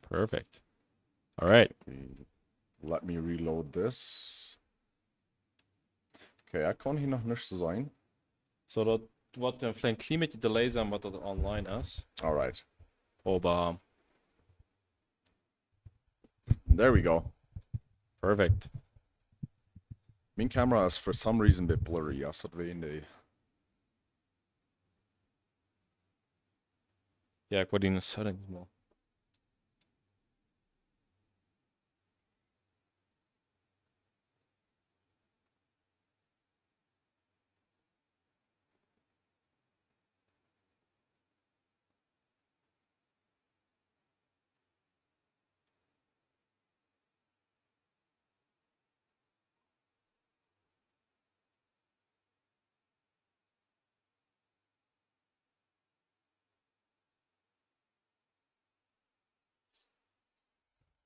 Perfect. All right. Let me reload this. Okay, ik kan hier nog niks te zijn. Så dat wat een klein klimaatje delay zijn wat dat online is. Alright. Aber There we go. perfect. Mijn camera is for some reason a bit blurry. Ja, zat we in de... Ja, ik word in de settings man.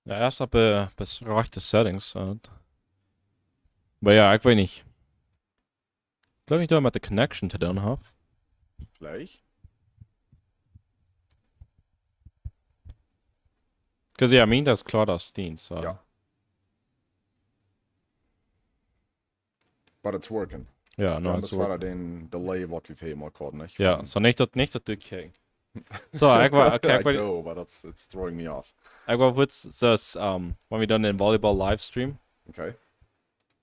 Ja, erst heb best rechte settings. Maar ja, ik weet niet. Ik geloof niet dat het met de connection te doen heeft. Vielleicht? Because yeah, I mean that's klar dat dient. So. Ja. But it's working. Ja, no, Ja, it's das war working. den delay wat we helemaal gehad, nicht? Ja, so nicht dat du ging. So, ik wou, okay, I know, but it's throwing me off. ik wou wat zoals, when we done den volleyball livestream, Okay.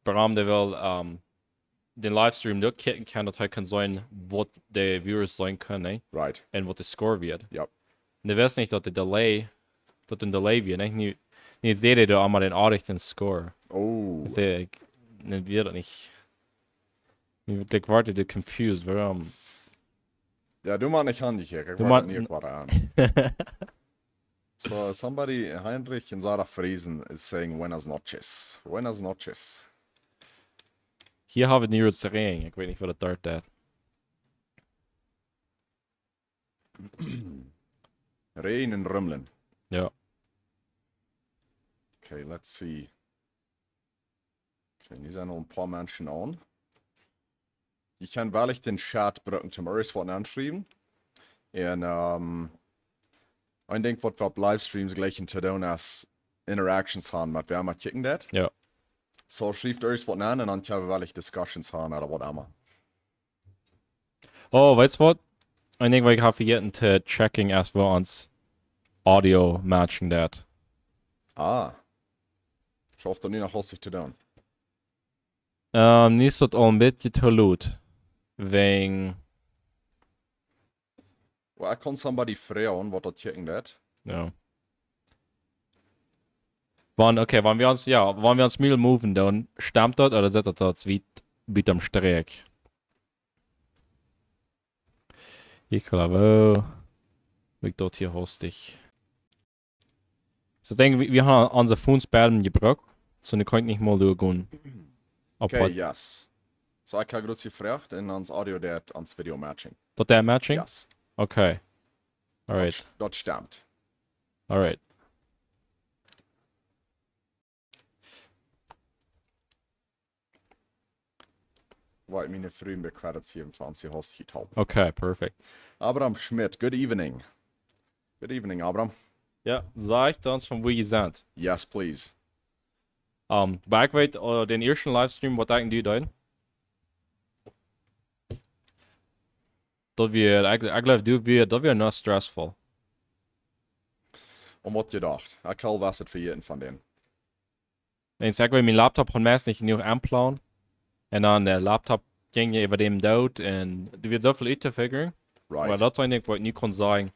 waarom de wil, den livestream ook kijken kan, dat hij kan zijn wat de viewers zijn kunnen, Right. en wat de score wird. Yep. En de wist niet dat de delay, dat een delay wird, nicht? Niet sehe je allemaal den aardigen score. Oh. Dus ik, niet wird dat niet. Ik word confused, waarom? Ja, du mal nicht handig hier. Ich Du war mal- nie gerade an. So, somebody, Heinrich in Sarah Friesen is saying buenas noches. Buenas noches. Hier hebben we nu het terrein. Ik weet niet wat het daar staat. Rain and Rumlin. Ja. Okay, let's see. Okay, nu zijn al een paar mensen aan. Je kan wel echt den chat gebruiken zum eerst wat aanschrijven. En ik denk wat we op livestreams gleich te doen als interactions gaan met wer maar kijken dat. Ja. So schrijft eerst wat aan en dan kunnen we wel echt discussions gaan oder wat allemaal. Oh, weißt du was? Ich denke, ich habe vergessen zu checking erst wir uns Audio matchen dat. Ah. Ich hoffe, dat nu nog lastig te doen. Nu is dat al een beetje te laat. Wegen, Well, ik kan somebody vragen wat dat kijken dat. ja. Wann wir uns Müll moven, dann stammt das oder setzt das weit am Streck? Ich glaube, wie dort hier hostig. So, ich denke, wir haben unsere Phones gebraucht, so ich konnte nicht mal durchgehen. Okay, yes. So, ik heb gerade gevraagd en ons audio dat ans video matching. Dort der Matching? Yes. Okay. Alright. Dat stimmt. Alright. Weil meine Freunde Credits hier im Fernsehen hast getaugt. Okay, perfect. Abraham Schmidt, good evening. Good evening, Abraham. Ja, sag ich dann schon, wo ihr seid. Yes, please. Maar ik weet, den eerste livestream, wat ik doe dan. Dat weer, ik geloof, dat weer nog stressvol. Om wat je dacht. Ik al was het vergeten van den. En ik weet, mijn laptop gewoon meest niet genoeg aanplannen. En dan de laptop ging je über dem dood. En er wird zoveel uit te figuren. Right. Maar dat zijn ik wat ik niet kon zeggen.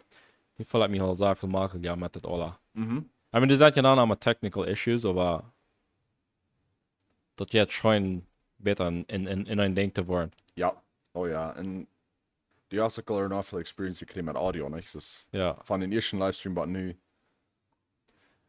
Die voelt me al zoveel makkelijk ja, met het alle. Mhm. I mean, er zijn ja dan allemaal technical issues, aber dat jetzt schon beter in een ding te worden. Ja. Oh ja. En die hast ook al een veel experience gekregen met audio, niet? Dus Ja. van den eerste livestream wat nu.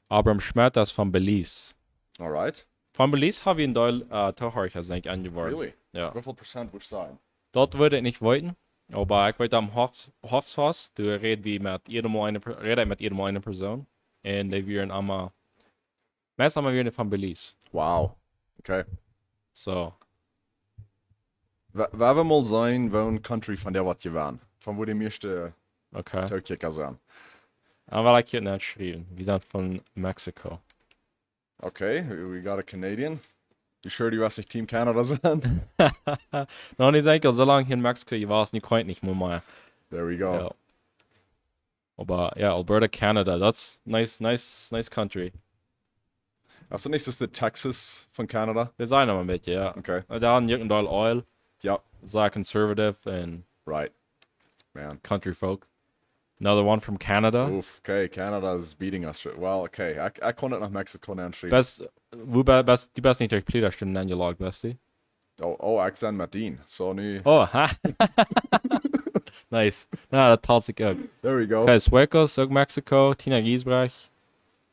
Abraham Schmidt is van Belize. Alright. Van Belize habe ich in Deutschland Tochhorchers denk ich angeworfen. Really? Ja. Hoeveel procent moet zijn? Dort würde ich nicht wollten, aber ich wollte am Hofshaus, du redest wie mit jedem eine Person. Und die wären einmal, meist einmal wieder von Belize. Wow. Okay. So. Waar we mal zijn, woon country van der wat je waan. Van wo die meeste Okay. Turkiker zijn. Aber like hier nicht geschrieben. Wir sind von Mexiko. Okay, we got a Canadian. You sure du hast nicht Team Canada sein? Noch nicht sicher, so lange hier in Mexiko, ich war es nicht, konnte nicht mehr. There we go. Ja. Aber ja, Alberta, Canada, that's nice country. Hast du nicht, das ist der Texas von Canada? Wir sind aber ein bisschen, ja. Okay. Da haben irgendein Oil, Ja, sehr conservative and right. Man. country folk. Another one from Canada. Oof, okay, Canada is beating us. Well, okay, ich konnte nach Mexiko anschreiben. Best, die best nicht durch Gliederstimmen angeloggt, best die? Oh, ich bin mit Dean. So nu. Oh, ha. Nice. Na, das tat sich auch. There we go. Okay, Suecos, auch Mexiko. Tina Giesbrecht.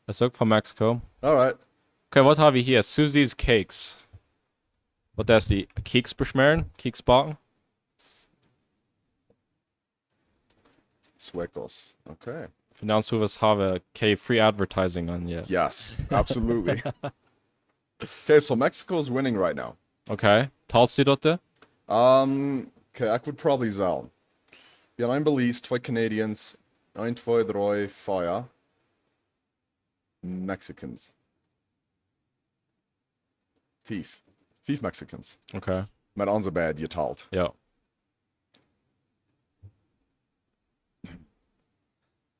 Das ist auch von Mexiko. Alright. Okay, was haben wir hier? Susie's Cakes. Was ist die? Keks beschmieren? Keks backen? Suecos. Okay. Von dann zu was haben wir Free Advertising an, ja. Yes, absolutely. Okay, so Mexico's winning right now. Okay. Talst du dort? Okay, ich würde probably sagen. Wir haben ein Belize, 2 Canadians, 1, 2, 3, 4 Mexicans. 5. 5 Mexicans. Okay. Met onze bad geteilt. Ja.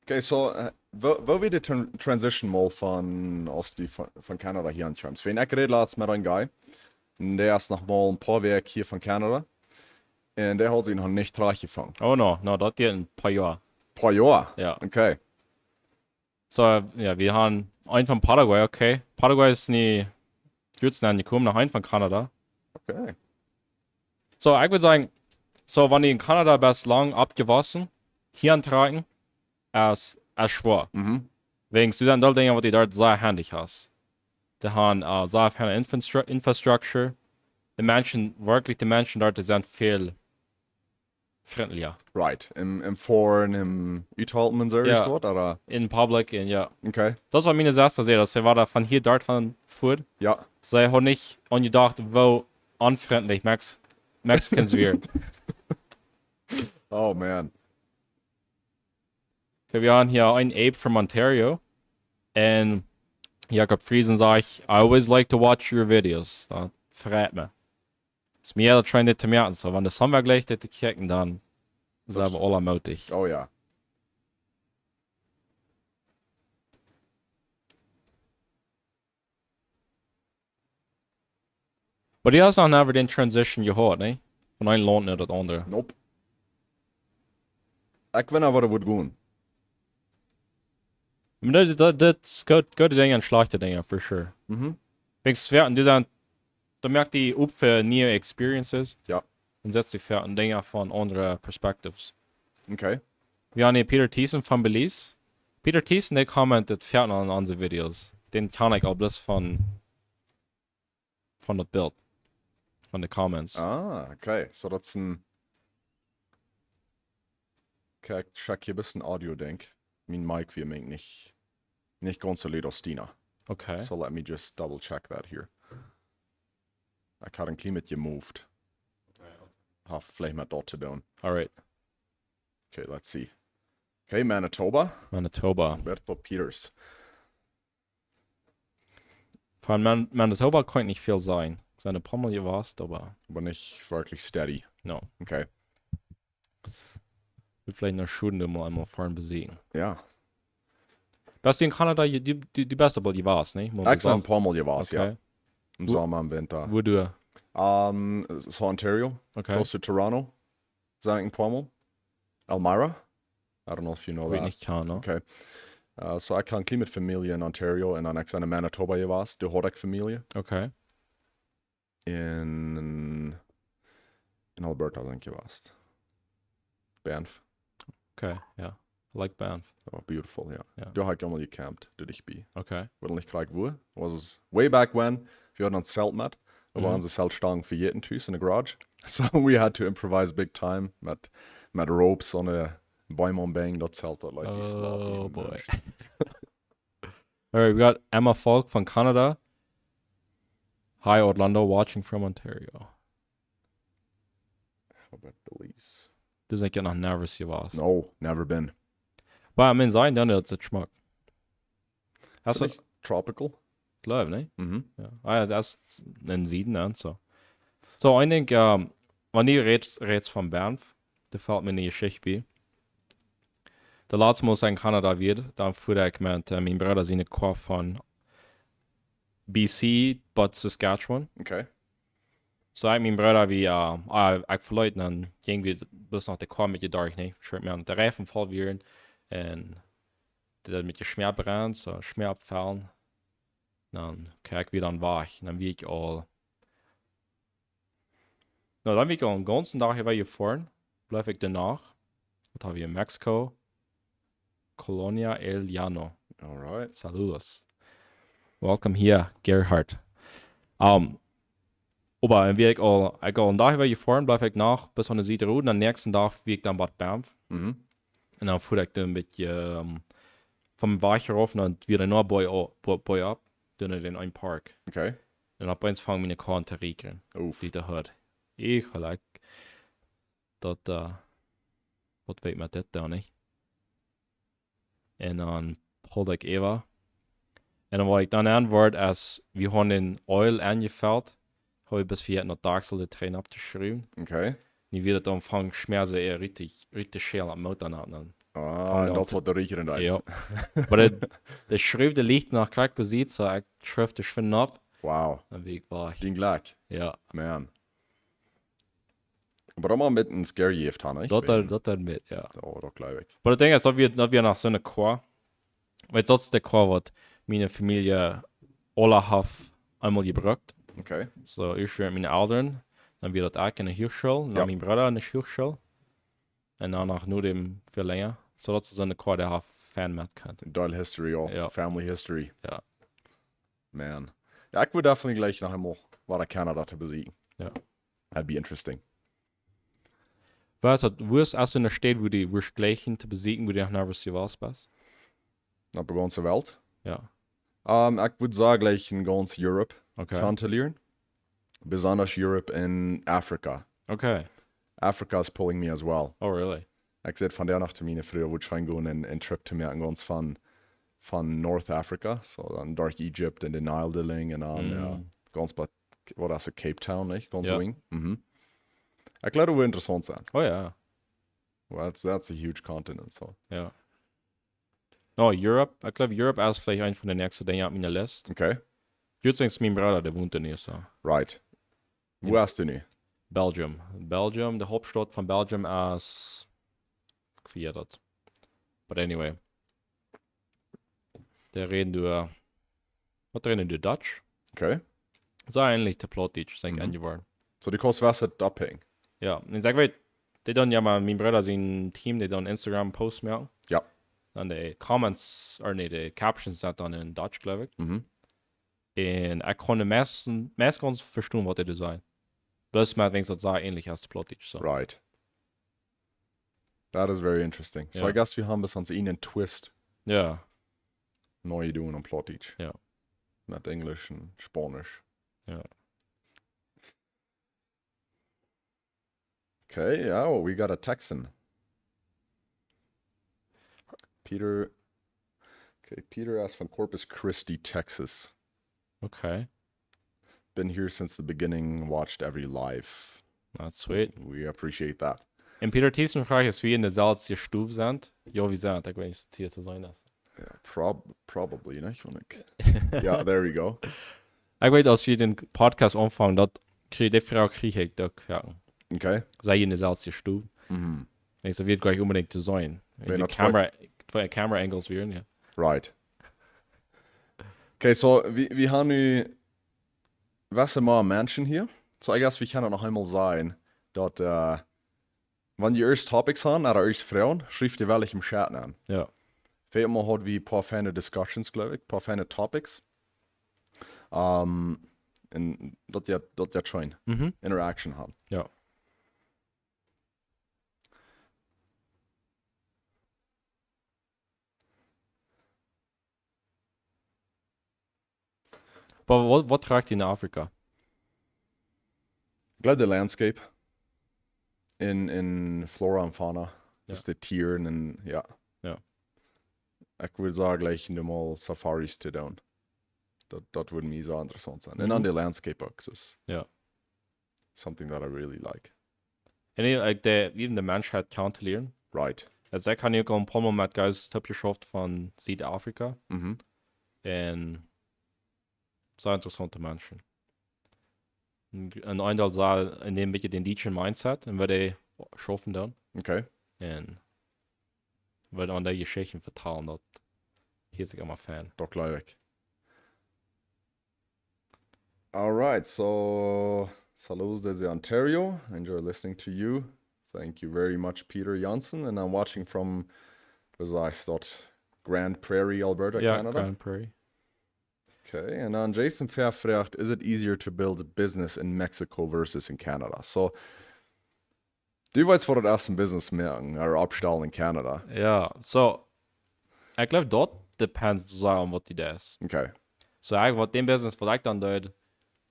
Okay, so, wo wir die Transition mal von Kanada hier anschauen. Wenn ich rede laatst mit einem Guy, und der ist noch mal ein paar Wochen hier von Kanada, und der hat sich noch nicht gefangen. Oh no, das geht in ein paar Jahre. Paar Jahre? Ja. Okay. So, ja, wir haben einen von Paraguay, okay. Paraguay ist nie gut angekommen, noch einen von Kanada. Okay. So, ich würde sagen, so, wenn die in Kanada best lang abgewaschen, hier antragen, als schwer. Mhm. Wegen du dann Dinge, was die dort sehr handig hast. Die haben sehr viel Infrastructure. Die Menschen, wirklich die Menschen dort, die sind viel freundlicher. Right. Im Foreign, im Uthalten und so, Ja. oder? In public, und ja. Okay. Das war meine erste Serie, dass sie war da von hier dort an fuhr. Ja. Sie haben nicht angedacht, wo unfreundlich Mexicans wären. Oh, man. Okay, wir haben hier einen Abe from Ontario. Und Jakob Friesen sagt, I always like to watch your videos. Das freut mich. Ist mir jeder trying nicht zu merken. So, wenn das haben wir gleich die kicken, dann sind wir alle mutig. Oh, ja. Aber die hast noch never den Transition gehört, ne? Von einem Land nicht das andere. Nope. Ich weiß aber, wo gehen. Das gute Dinge und schlechte Dinge, for sure. Mhm. Wegen Pferden, die sind, da merkt die up für neue Experiences. Ja. Und setzt die Pferden Dinge von anderen Perspectives. Okay. Wir haben hier Peter Thiessen von Belize. Peter Thiessen, der commentet Pferden an unsere Videos. Den kann ich auch bloß von das Bild. Von den Comments. Ah, okay. So, das ist ein... Okay, ich check hier ein bisschen Audio, denk. Mein Mic wir mengt nicht ganz so laut aus Stina. Okay. So let me just double check that here. Ich habe ein klein mit gemoved. Hat vielleicht mit dort zu tun. Alright. Okay, let's see. Okay, Manitoba. Manitoba. Alberto Peters. Von Manitoba konnte nicht viel sein. Seine Pommel warst, aber Aber nicht wirklich steady. no. Okay. Wird vielleicht eine Stunde mal einmal vorhin besiegen. Ja. Bist du in Kanada die beste Ball, die warst, ne? Ich habe ein paar Mal gewasst, ja. Okay. Im Sommer, im Winter. Wo du? So Ontario. Okay. Close to Toronto. Sag ich ein paar Mal. Elmira. I don't know if you know Weet that. nicht kann, ne? Okay. So ich habe ein klein mit Familie in Ontario und dann ich in Manitoba gewasst. Du hast Familie. Okay. In Alberta sind gewasst. Banff. Okay, ja. I like Banff. Oh, beautiful, ja. Ja. Du hast einmal gecampt, du dich bei. Okay. Wil nicht gleich wo. Was es way back when, wir hatten ein Zelt mit. Wir waren unsere Zeltstangen für jeden Tüß in der Garage. So we had to improvise big time mit ropes on a Bäume umbängen, das Zelt dort, like, die sloppy Oh und boy. Mensch. Alright, we got Emma Falk von Canada. Hi Orlando, watching from Ontario. How about Belize? Du sind ja noch nervös gewesen. No, never been. Aber man sagen, dann hat es Geschmack. Hast Ist du, das nicht tropical? glaub, ne? Mhm. Ja. Ah ja, das ist in Süden, ne? So. So, ich denke, wenn ihr redest von Banff, da fällt mir eine Geschichte bei. Der laatste Mal in Kanada wieder, dann fuhr ich mit meinem Bruder seine Kur von BC, but Saskatchewan. Okay. Så jeg min brødre, jeg forløt den gjeng vi bis nach der Kur mit der Dark, ne? Schreibt mir an der Reifen voll werden, und det mit der Schmerbrenn, so Schmerbfallen. Dann kijk ich wieder an wach, dann wie ich all. Nou, dann wie ich all den ganzen Tag hier gefahren, bleib ich danach. Was habe ich in Mexiko? Colonia El Llano. Alright. Saludos. Welcome here, Gerhard. Aber wie ich all einen Tag hier gefahren, bleib ich nach bis an der Südroute, und am nächsten Tag wie ich dann Bad Banff. Mhm. Und dann fuhr ich dann mit vom Weicher rauf und wieder nur Boy ab, dann in einen Park. Okay. Und dann eins fangen meine Korn zu riechen, Oef. die da hört. Ich like, was weiß man das da nicht? Und dann holte ich Eva. Und dann war ich dann antwort, als wir haben den Oil angefällt, habe ich bis wir noch Daxel den Train abgeschrieben. Okay. Die wird dann fangen schmerzen eher richtig scheel am Motor an. Ah, en dat is wat de riecher in de Ja. Aber der schrift, der liegt nach Crack besitzt, so ich schrift das schon ab, Wauw. dann wie ich war. Ding gelijk. Ja, Man. Maar allemaal met een scare heeft han, echt? dat mit, ja. Oh, dat geloof ik. Aber das Ding ist, dass wir nach so einer Chor, weil das ist der Chor, was meine Familie alle hat einmal gebracht. Okay. So, ich mit meinen Eltern, dann wird das auch in der Hochschule, dann Ja. mein Bruder in der Hochschule, und danach nur dem viel länger. So, das ist so eine Chor, der hat Fan mit kann. Dull history, all. Ja. Family history. Ja. Man. Ja, ik wil definitely gleich nog eenmaal wat Canada te besiegen. Ja. That'd be interesting. Was hat, wo ist in der Stadt, wo die gleichen zu besiegen, wo die nach Nervous warst, was? Op de ganze Welt. Ja, Ik würde sagen, gleich in ganz Europe okay. tantalieren. Besonders Europe in Afrika. Okay. Afrika is pulling me as well. Oh, really? Ik zit van der nach termine früher, würde ich gehen en trip te maken ganz van North Africa. So dan Dark Egypt en de Nile deling en dan ganz wat is het, Cape Town, nicht? Ganz Ja. wing. Mhm. Ik glaube, dat wil interessant zijn. Oh, ja. Well, that's a huge continent, so. Ja. No, Europe. Ich glaube, Europe ist vielleicht ein von den nächsten Dingen auf meiner Liste. Okay. Übrigens, mein Bruder, der wohnt in hier, so. Right. Wo Ja. hast du nu? Belgium. Belgium, die Hauptstadt von Belgium ist. Ich vergesse das. But anyway. Der reden du. Was reden du Dutch? Okay. So eigentlich der Plattdeutsch, ist eigentlich Mhm. angeworden. So, die kost was het abhängen. Ja, und ich sag, die dann ja mal, mein Bruder, sein Team, die dann Instagram-Posts machen. Ja. Dann die Comments, oder nee, die Captions sind dann in Dutch, glaube ich. Mhm. Und ich konnte meistens ganz verstehen, was die sagen. Bloß mal, wenn es das sehr ähnlich als Plattdeutsch. So. Right. That is very interesting. So, Ja. I guess wir haben bis ans einen Twist Ja, neu doen am Plattdeutsch. Ja. Mit Englisch und Spanisch. Ja. Okay, yeah, well, we got a Texan. Peter. Okay, Peter asked from Corpus Christi, Texas. okay. Been here since the beginning, watched every live. That's sweet. We appreciate that. Und Peter Thiessen fragt jetzt, wie in der Salz Stufe sind. Ja, wie sind, ich weiß, hier zu sein ist. Yeah, probably, ne? Yeah, there we go. Ich weiß, als wir den Podcast anfangen, dort kriege die Frau kriege ich da gefragt. Okay. Sei in der Salz Stufe. Mhm. Ich so, wird gleich unbedingt zu sein. Wenn Die das Camera Angles wären, ja. Right. Okay, so, wir haben nu, was sind mal Menschen hier? So, I guess wir können noch einmal sagen, dass, wenn die erst Topics haben, oder erst Frauen, schreibt die welche im Chat an. Ja. Viermal hat wir ein paar feine Discussions, glaube ich, ein paar feine Topics. Und das ja schon Mhm. Interaction haben. Ja. Aber was tragt ihr in Afrika? Ich glaube, der Landscape in Flora und Fauna, das ist der Tieren und ja. Ja. ich würde sagen, gleich mal Safaris zu tun. Das würde mir so interessant sein. Und Mhm. dann die Landscape auch. Das ist Ja. something that I really like. En even de Menschheit kennenlernen. Right. Also ich habe ja ein paar Mal mit Guys geschafft von Südafrika. Mhm. Und sehr interessante Menschen. Und ein sah in dem bisschen den deutschen Mindset und wir die schaffen dann. Okay. Und wir an der Geschichten vertalen, das hier ist ich immer Fan. Doch gleich weg. Alright, so saludos desde Ontario. Enjoy listening to you. Thank you very much, Peter Janssen. And I'm watching from, was I thought, Grand Prairie, Alberta, Ja, Canada. Grand Prairie. Okay, and then Jason Fair fragt, is it easier to build a business in Mexico versus in Canada? So, du weißt, vor das erste Business merken, oder abstellen in Canada. Ja, so, ich glaube, dort depends sehr an, was die da ist. Okay. So, was dem Business, was ich dann dort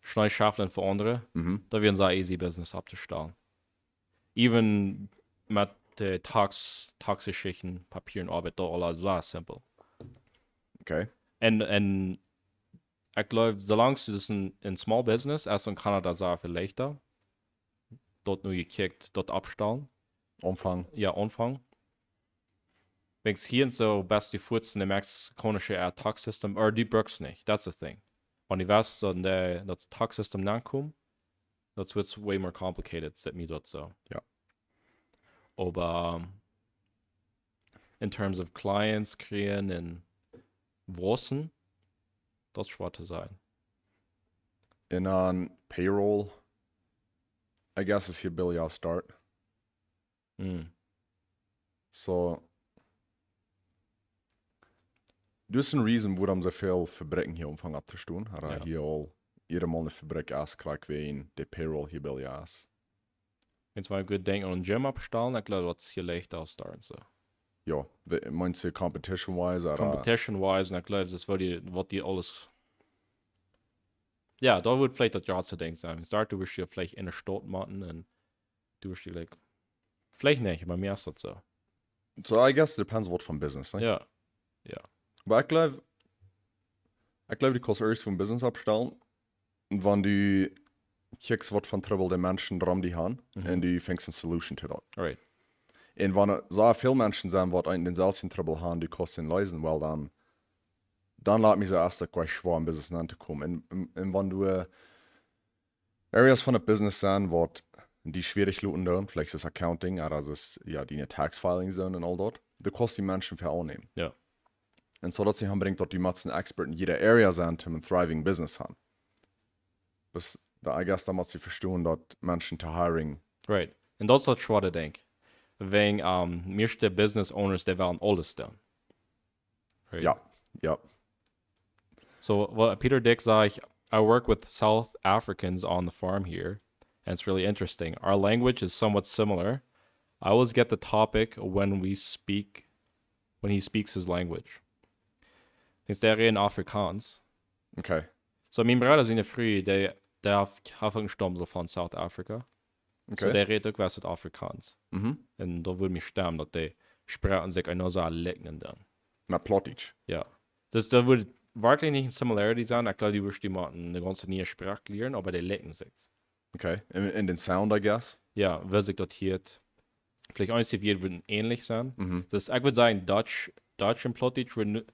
schnell schaffen für andere, Mhm. da wird ein sehr easy Business abzustellen. Even mit Taxgeschichten, Papieren, Arbeit, da alles sehr simpel. Okay. Und ich glaube, solange du das in Small Business, erst in Kanada sehr viel leichter, dort nur gekickt, dort abstellen, Umfang. ja, Anfang. Wenn es hier so best die Fuß in der mexikanische Tax-System, oder die brauchst nicht, that's the thing. Wenn ich weiß, dass das Tax-System nachkommt, das wird way more complicated, sieht mir dort so. Ja. Aber in terms of Clients kreieren und Wurzeln, das ist schwer zu sein. And on payroll, I guess is here Billy, I'll start. Mm. So, du hast ein Reason, warum so viel Fabriken hier umfangen abzustehen. Oder Ja. hier all, jeder mal eine Fabrik auskriegt, wie der Payroll hier Billy ist. Wenn es mal gut denken an ein Gym abstellen, ich glaube, das ist hier leicht ausstarten. So. Ja, meinst du competition-wise? Oder? Competition-wise, und ich glaube, das wird die alles. Ja, da wird vielleicht das Jahr zu denken sein. Start, du wirst hier vielleicht in der Stadt machen und du wirst hier, like, vielleicht nicht, aber mir ist das so. So, I guess it depends what from business. Ne? Ja, Aber ich glaube, du kannst erst vom Business abstellen, und wenn du kiekst, was von Trouble die Menschen dran die haben, und du fängst eine Solution zu das. alright. Und wenn so viele Menschen sind, die einen denselben Trouble haben, du kannst ihn lösen, weil dann lässt mich so erst gleich schwer im Business anzukommen. Und wenn du Areas von einem Business sind, wo die schwierig looten dann, vielleicht ist es Accounting, oder das ist ja die Tax-Filing sind und all dort, du kannst die Menschen für annehmen. Ja. Und so, dass sie bringt, dass die meisten Experten in jeder Area sind, um ein thriving Business haben. Das, I guess, da muss sie verstehen, dass Menschen zu hiring. Right. Und das ist das schwer, denke ich. Wegen, meiste Business Owners, die werden alles tun. Right? Ja. So, well, Peter Dick sagt, I work with South Africans on the farm here, and it's really interesting. Our language is somewhat similar. I always get the topic when he speaks his language. Ist der reden Afrikaans. Okay. So, mein Bruder ist in der Früh, der hat gestorben so von South Africa. Okay. So, der redet auch was mit Afrikaans. Mhm. Und da würde mich stemmen, dass die sprechen sich auch so lecken dann. Na, Plottage. Ja. Da würde wirklich nicht eine Similarity sein. Ich glaube, die würden die mal eine ganze neue Sprache lernen, aber die lecken sich. Okay. In den Sound, I guess. Ja, wer sich dort hier vielleicht eins die würden ähnlich sein. Mhm. Das, ich würde sagen, Dutch und Plottage würden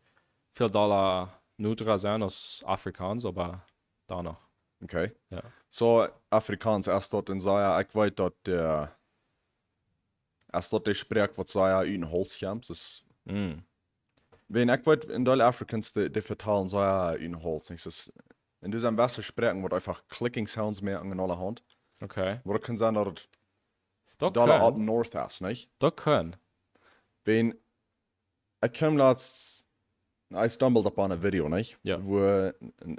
viel Dollar neutraler sein als Afrikaans, aber danach. Okay. Ja. So, Afrikaans, erst dort in Saya, ich weiß, dass erst dort der spricht, was Saya in Holz kommt. Mm. Wenn ich weiß, in Deutsch Afrikaans, die vertalen Saya in Holz. In diesem Wasser sprechen, wird einfach Clicking Sounds mehr an aller Hand. Okay. Wo kann sein, dass es Da Dollar up können. north ist, nicht? Da können. Wenn ich kam letzt, I stumbled upon a video, nicht? Ja. Wo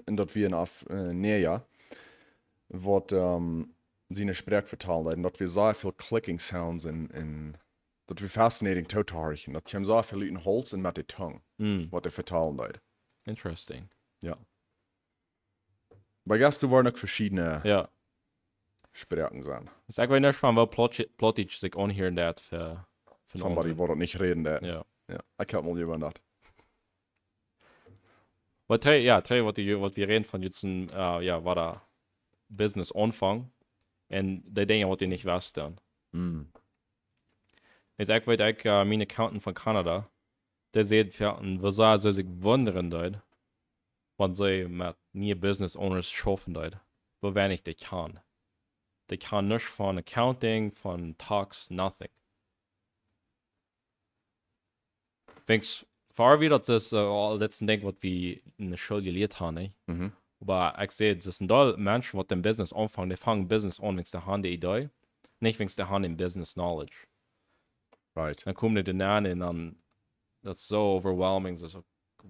in dat wir näher, wo sie eine Sprache vertalen, und dass wir so viel Clicking Sounds dat wir fascinating to hören. Dat kam so viel in Holz und mit der Tongue, was die vertalen leid. Interesting. Ja. Aber gehst du waren noch verschiedene Ja. Sprachen sein. Das ist nicht von, weil Plottage sich anhören hat für Somebody, andere. wo das nicht reden, der. Ja. Ja. Ich kann mal über das. Wat wir reden von jetzt, war da Business Anfang. En de dingen wat je niet wist dan. Dus ik weet mijn accountant van Canada, der zegt ja, we zouden zich wonderen dat, want zij met nieuwe business owners schaffen dat, wo wenig die kan. Die kan niks van accounting, van tax, nothing. Denkst, voor wie dat is al letzten ding wat we in de school geleerd hebben, Mhm. aber ich sehe, das sind da Menschen, die im Business anfangen, die fangen Business an, wenn sie haben die Idee, nicht wenn sie haben den Business Knowledge. Right. Dann kommen die an und dann, das ist so overwhelming, so,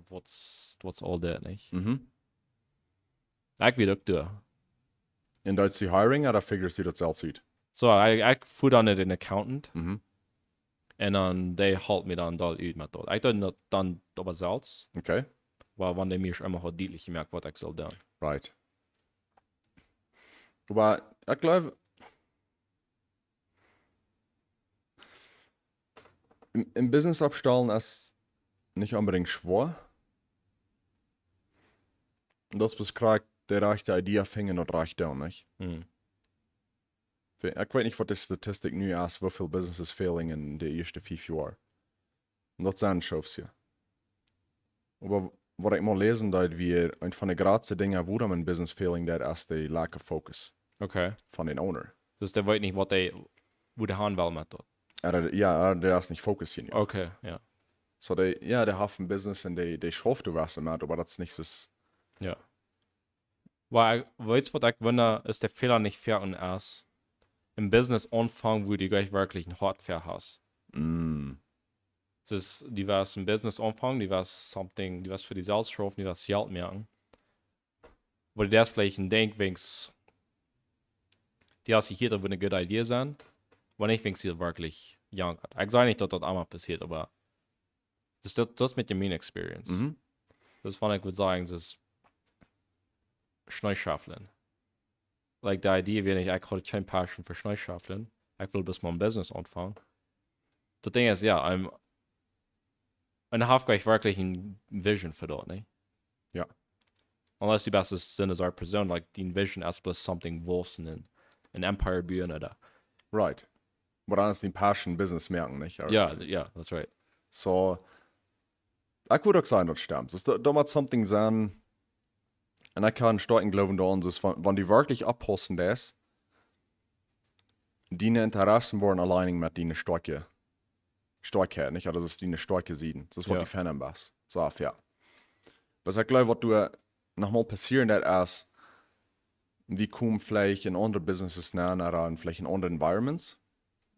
what's all that, nicht? Mhm. Ich will auch tun. En dat is die hiring, oder figures die dat zelfs uit? So, ich voer dan den Accountant, Mhm. und dann, die halt mir dann da uit mit dort. Ich tue das dann aber selbst, Okay. weil wenn die mir immer halt deutlich gemerkt, was ich soll tun. Right. Aber ich glaube, im Business abstellen ist nicht unbedingt schwer. Das beschreibt der rechte Idee fingen und reicht down, nicht? Hm. Ich weiß nicht, was die Statistik nu ist, wie viele Businesses failing in den ersten 5 Jahren. Und das sind schon hier. Aber was ich mal lesen, dass wir ein von den größten Dingen, wo ein Business failing, das ist der lack of focus Okay. von den Owner. Dus der weiß nicht, wo der haben will mit dort. Der ist nicht Fokus hier. Okay, ja. So, der hat ein Business und der schafft was damit, aber das ist nicht das. Ja. Weil, weißt du, was ich wundere, ist der Fehler nicht fair und erst im Business anfangen, wo du gleich wirklich ein Hardware hast. Das ist, die was im Business anfangen, die was something, die was für die selbst schaffen, die was Geld merken. Wo du das vielleicht ein Denk, wenn's, die hast sich jeder eine gute Idee sein, wenn nicht, wenn sie wirklich young hat. Ich sage nicht, dass das einmal passiert, aber das mit der Main Experience. Mhm. Das fand ich, würde sagen, das ist Schneeschaffeln. Like, die Idee wäre nicht, ich habe keine Passion für Schneeschaffeln. Ich will bis mal ein Business anfangen. Das Ding ist, ja, habe ich wirklich ein Vision für dort, nicht? Ja. Unless die beste sind als eine Person, like, die Vision ist bloß something groß in ein Empire bauen oder. Right. Aber dann ist die Passion Business merken, nicht? Ja, that's right. So, ich würde auch sagen, das stimmt. Das da muss something sein, und ich kann stark glauben, dass wenn die wirklich abposten, das, die Interessen wollen allein mit denen Starkheit, nicht? Also, das ist die starke Sieden. Das ist, was Ja. die Fan was. So, fair. Was ich glaube, was du nochmal passieren, das ist, wie kommen vielleicht in andere Businesses näher oder vielleicht in andere Environments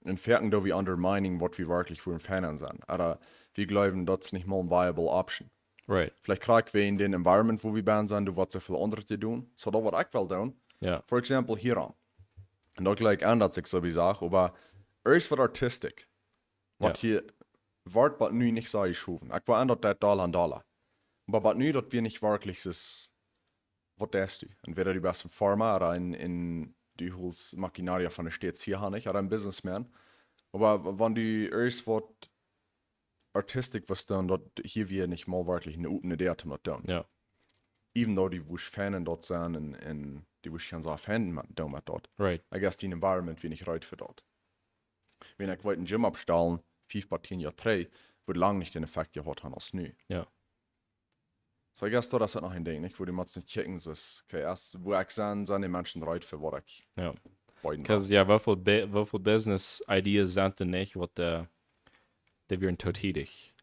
und merken da wie undermining, was wir wirklich für ein Fan sind. Oder wir glauben, das ist nicht mal eine viable Option. Right. Vielleicht kriegen wir in den Environment, wo wir sind, du wirst so viel andere zu tun. So, da was ich will tun. Ja. For example, hier an. Und da gleich ändert sich so wie Sache, aber erst für Artistik, was hier wird, was nu nicht so geschoben. Ich war ändert das $. Aber was nu, das wir nicht wirklich ist, was das du? Entweder du bist ein Farmer oder du holst Maschinaria von der Stadt hier haben, oder ein Businessman. Aber wenn du erst was Artistik was dann, dort hier wir nicht mal wirklich eine gute Idee haben, tun. Ja. Even though die wusch Fanen dort sind und die wusch schon so Fanen mit dort. Right. I guess die Environment wie nicht right für dort. Wenn ich wollte ein Gym abstellen, 5 Partien ja 3, würde lang nicht den Effekt gehabt haben als nu. Ja. So I guess das ist noch ein Ding, nicht? Wo die Mats nicht checken, ist, okay, erst, wo ich sind die Menschen right für was ich Ja. wollen. Because, ja, wie viel Business Ideas sind denn nicht, was der werden tot hiedig.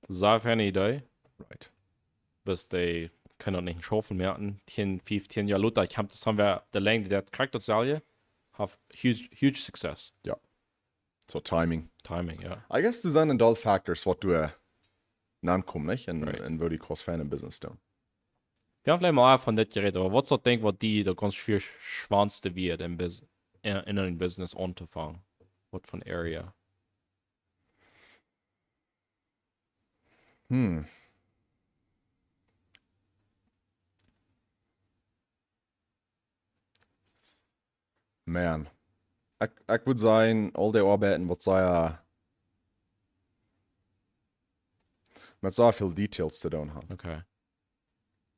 Sag eine Idee, Right. bis die können nicht schaffen mehr. 10 Jahre Luther, das haben wir, der Länge, der kriegt das Salje, have huge success. So Timing. Timing, ja. I guess das sind all Factors, was du nankommen, nicht? Right. Und würde ich cross Fan im Business tun. Wir haben vielleicht mal von das geredet, aber was so denkt, was die der ganz viel schwanste wird in einem Business anzufangen? Was von Area? Man. Ich würde sagen, all die Arbeiten, was sei mit so viel Details zu tun haben. Okay.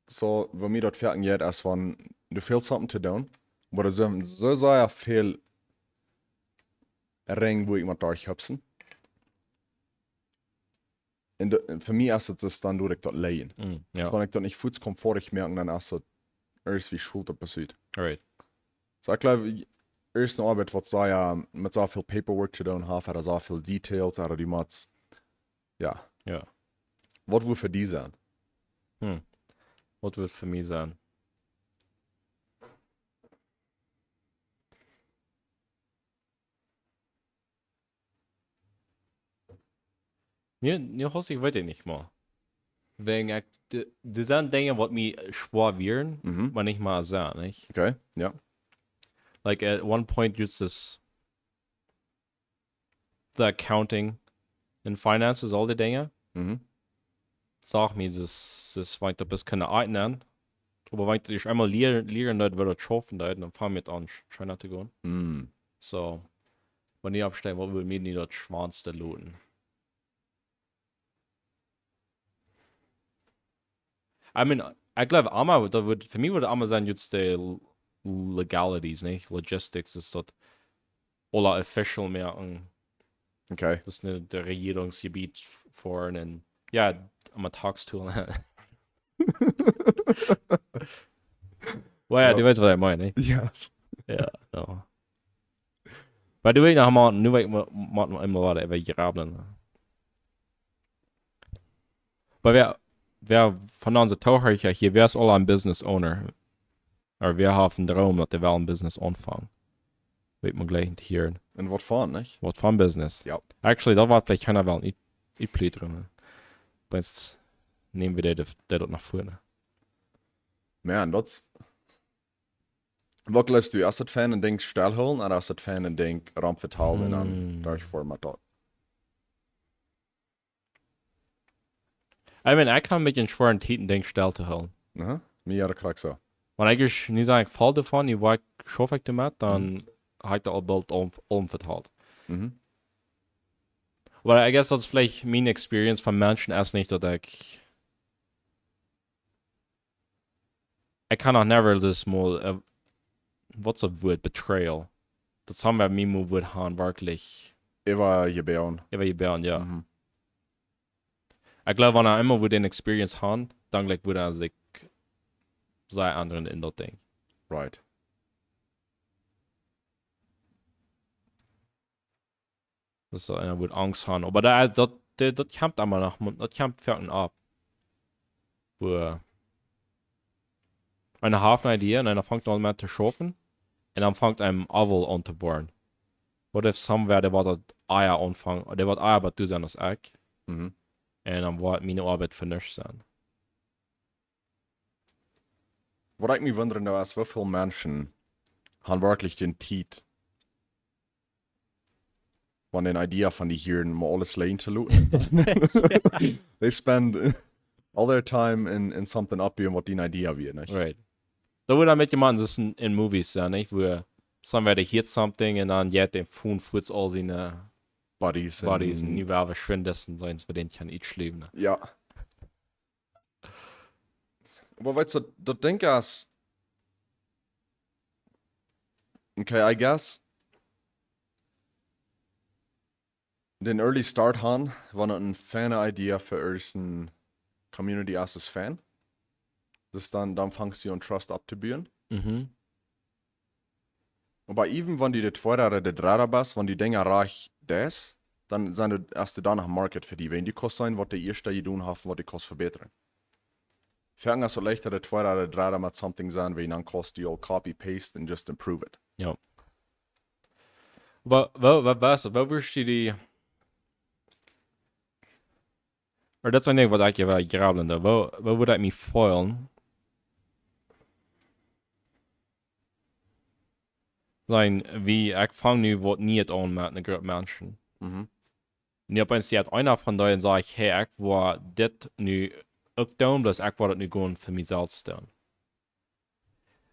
So, wenn mir das fertig geht, ist von, du viel something zu tun, aber es sind so sehr viel Ring, wo ich mit durchhüpfen. Für mich ist es dann durch das Lehen. Ja. Wenn ich dann nicht Fuß komfort ich merke, dann ist es irgendwie Schulter passiert. Alright. So, ich glaube, die erste Arbeit, was so ja mit so viel Paperwork zu tun hat, oder so viel Details, oder die muss, ja. Ja. Was will für die sein? Was wird für mich sein? Mir hast ich weiß ich nicht mal. Wegen die sind Dinge, was mir schwer wären, wenn ich mal sah, nicht? Okay, ja. Like at one point, just the accounting and finances, all die Dinge. Sag mir, das weint ein bisschen einnehmen. Aber wenn ich einmal lernen würde, würde ich schaffen, dann fangen wir an, scheint zu gehen. So, wenn ich abstelle, was will mir nicht das Schwanzte lohnen? I mean, ich glaube, einmal, für mich würde einmal sein, jetzt die Legalities, nicht? Logistics ist das alle official merken. Okay. Das ist nicht der Regierungsgebiet vorn und ja, am Tagstool. Well, ja, du weißt, was ich meine, nicht? Yes. Ja, no. Weil du weißt, haben wir, nu weißt wir, immer weiter über Grablen. Weil wer von unseren Taucher hier, wer ist all ein Business Owner? Oder wir haben den Traum, dass wir ein Business anfangen. Wird man gleich nicht hören. Und was fahren, nicht? Was für ein Business? Ja. Actually, da war vielleicht keiner wel nicht pleat drin. Aber jetzt nehmen wir das dort nach vorne. Man, das. Was glaubst du, ist das Fan und Ding stillholen, oder ist das Fan und Ding Raum verteilen und dann durchfahren mit dort? Ich meine, ich kann mit den schweren Titen Ding still zu halten. Aha. Mir ja, krieg so. Wenn ich nicht sagen, ich fall davon, ich war schaffe ich damit, dann habe ich da auch bald umverteilt. Aber ich guess das ist vielleicht meine Experience von Menschen erst nicht, dass ich kann auch never das mal, was das Wort, Betrayal. Das haben wir mir mal Wort haben, wirklich. Über Gebären. Über die Bären, ja. Ich glaube, wenn er immer wo den Experience haben, dann gleich würde er sich sei anderen in das Ding. Right. Das ist so einer wird Angst haben. Aber das kämpft einmal nach, das kämpft fertig ab. Wo eine Hafenidee und einer fängt an mit zu schaffen und dann fängt einem Avel an zu bohren. What if somewhere der war das Eier anfangen, der wird Eier, aber du sein das Eck. Und dann wird meine Arbeit für nichts sein. Was ich mich wundere, ist, wie viele Menschen haben wirklich den Tiet, von den Idee von die hier mal alles lane zu looten. They spend all their time in something abbiegen, was die Idee wird, nicht? Right. Da würde damit jemand das in Movies sein, nicht? Wo somewhere they hit something und dann jet den Phone futs all seine Buddies. Bodies und nie war verschwindessen, sonst für den kann ich leben. Ja. Aber weißt du, das Ding ist, okay, I guess, den Early Start haben, war noch eine Fan-Idee für ersten Community als Fan. Das dann fangst du an Trust abzubauen. Aber even wenn die das vorher oder das Radar bist, wenn die Dinge reich das, dann sind du erst dann nach Market für die. Wenn die kosten sein, was die erste tun haben, was die kost verbessern. Fangen ist so leichter, das vorher oder das Radar mit something sein, wie dann kost die all copy, paste and just improve it. Ja. Aber was würdest du die... Oder das ist ein Ding, was ich ja graben da. Wo würde ich mich freuen? Sein, wie ich fange nu, was nicht an mit einer Gruppe Menschen. Und ich habe jetzt einer von denen sage ich, hey, ich war das nu auch tun, bloß ich war das nu gehen für mich selbst tun.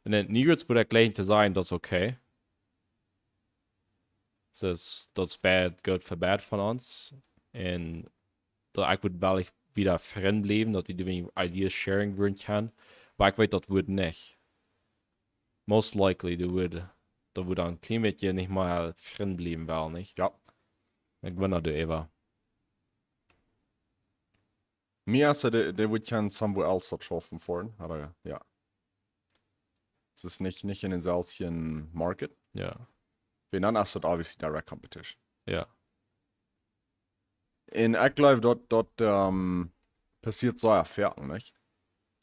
Und dann nirgends würde ich gleich zu sagen, das ist okay. Das ist bad, gut für bad von uns. Und da ich würde wieder Friend bleiben, dass wir die Ideas sharing würden kann. Aber ich weiß, das würde nicht. Most likely, da würde ein Klimat nicht mal Friend bleiben, weil nicht. Ja. Ich wundere du Eva. Mir alltså det would kan somewhere else att schaffen vorn, aber ja. Es ist nicht in den selchen market. Ja, Wenn dann hast du obviously direct competition. ja, In Ecklife dort passiert so Erfahrungen, nicht?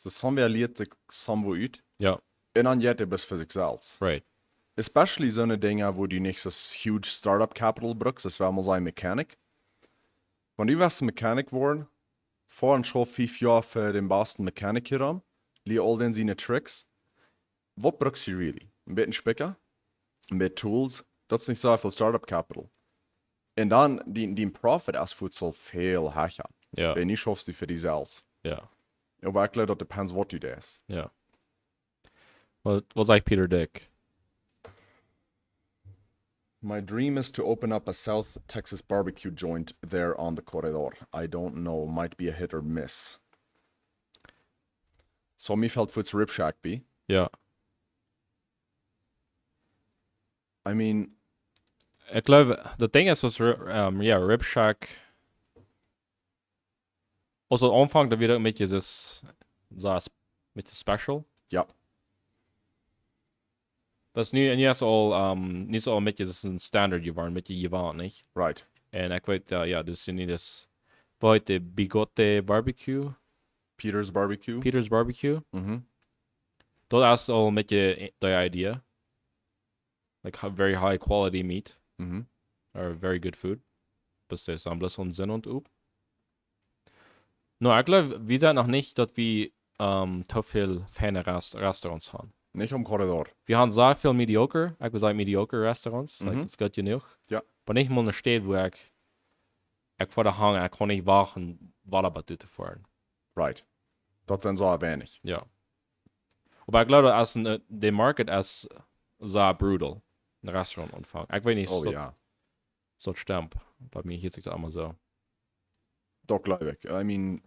Das haben wir liert sich somewhere ut. ja, Und dann jeder bis für sich selbst. right. Especially so eine Dinge, wo du nicht das huge Startup Capital brauchst, das wäre mal so ein Mechanik. Wenn du wirst ein Mechanik worden, vorhin schon 5 Jahre für den besten Mechanik hier haben, lieh all den seine Tricks. Was brauchst du really? Ein bisschen Spicker, ein bisschen Tools, das ist nicht so viel Startup Capital. Und dann, die Profit als Futsal viel höher. Ja, Wenn nicht schaffst du für die selbst. ja, Aber ich glaube, das depends, was du das. ja. Was sagt Peter Dick? My dream is to open up a South Texas barbecue joint there on the corridor. I don't know, might be a hit or miss. Så mir fällt Futs Rib Shack be. Ja. I mean, Ich glaube, das Ding ist, was Rib Shack. Also, am Anfang, da wieder mit dieses, mit dem Special. ja, Das ist nicht so, nicht so mit dieses Standard geworden, mit die waren, nicht? right. Und ich weiß, ja, das ist nicht das, heute Bigotte Barbecue, Peter's barbecue. Peter's Barbecue. Mhm. Das ist all mit die idea. Like, very high quality meat, Mhm. or very good food. Bis das alles und Sinn und Up. No, ich glaube, wir sind noch nicht, dass wir, so viel feine Restaurants haben. Nicht am Korridor. Wir haben sehr viel mediocre, ich würde sagen mediocre Restaurants, like, Mhm. das geht genug. Ja. Aber nicht mal eine Stadt, wo ich vor der Hang, ich kann nicht warten, Wallabat zu fahren. Right. Das sind so wenig. Ja. Aber ich glaube, als der Market ist sehr brutal, ein Restaurantanfang. Ich weiß nicht, Oh so, ja. so stimmt. Bei mir hier ist es immer so. Das glaube ich. I mean,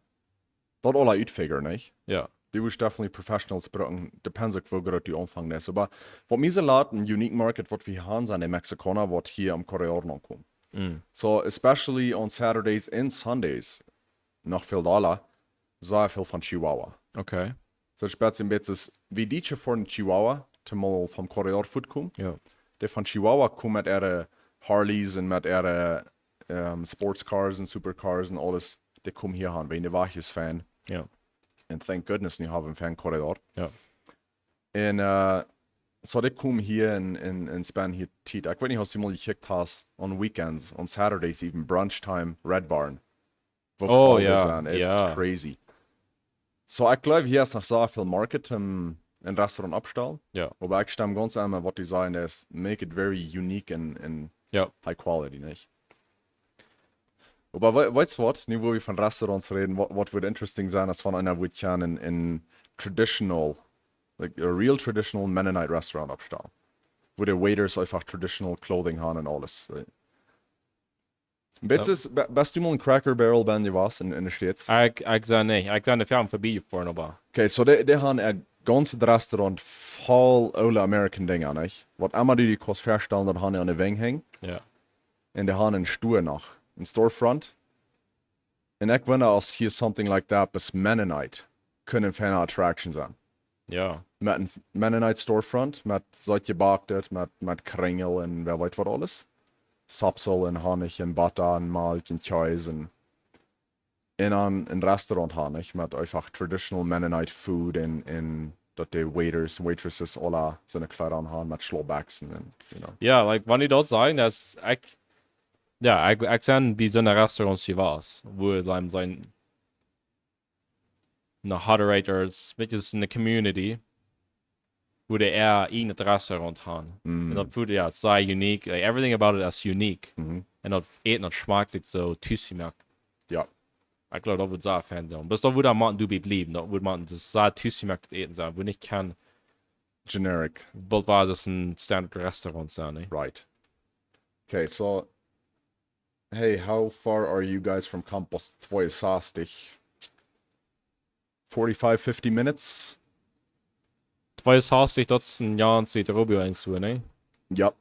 das alle uitfigure, nicht? Ja. Du musst definitely Professionals brauchen. Depends auf wo gerade die Anfang ist. Aber was mir so laut ein unique market, was wir haben, sind die Mexikaner, was hier am Korridor noch kommen. Mm. So, especially on Saturdays and Sundays, noch viel Dollar, sehr viel von Chihuahua. Okay. So, spät ein bisschen, wie die von Chihuahua, die mal vom Korridor Food kommen, Ja. die von Chihuahua kommen mit ihren Harleys und mit ihren Sportscars und Supercars und alles, die kommen hier an, weil ich war hier Fan. Ja. And thank goodness, you have a fan Korridor. Ja. En så det kom hier in span hier tid. Ik weet niet als je mal gekickt hast on weekends, on Saturdays even, brunch time, Red Barn. Wo Oh, voll ja, is aan. It's ja. crazy. So ik geloof hier is nog zo veel market in restaurant opstellen. Ja. Aber ich stimme ganz einmal, was die sagen, is make it very unique and Ja. high quality, nicht? Aber weißt du was, nicht wo wir von Restaurants reden, was wird interesting sein, als von einer, wo ich kann in traditional, like a real traditional Mennonite Restaurant abstellen. Wo die Waiters einfach traditional Clothing haben und alles. Bist du mal ein Cracker Barrel Band, die was in der States? Ich sage nicht. Ich sage, wir haben vorbeigefahren, aber. Okay, so die haben ein ganzes Restaurant voll alle American Dinger, nicht? Was immer die kannst feststellen, dass haben an der Weng hängen. Ja. Und die haben einen Stuhl noch, ein Storefront. Und ich wonder, als hier something like that bis Mennonite können für eine Attraction sein. Ja. Mit einem Mennonite Storefront, mit solche Baktet, mit Kringel und wer weiß was alles. Sapsel und Honig und Butter und Milch und Cheese und dann ein Restaurant Honig mit einfach traditional Mennonite Food und dort die Waiters, Waitresses alle seine Kleider anhaben mit Schlobachsen und, you know. Ja, like, wenn ich das sagen, dass ich. Ja, ich sehe, wie so eine Restaurants hier war, wo sein eine Moderators, mit ist eine Community, wo der eher irgendein Restaurant haben. Und das Food, ja, sei unique, like, everything about it is unique. Mhm. Und das Eten, das schmeckt sich so tüssig. Ja, Ich glaube, das wird sehr Fan sein. Bis da würde man du bleiben, da würde man das sehr tüssig das Eten sein, wo nicht kann, generic, bald war das ein Standard Restaurant sein, ne? right. Okay, so, hey, how far are you guys from Campus 62? 45, 50 minutes. Twice hast dich dat een jaar zit Rubio eens doen, ne? Ja,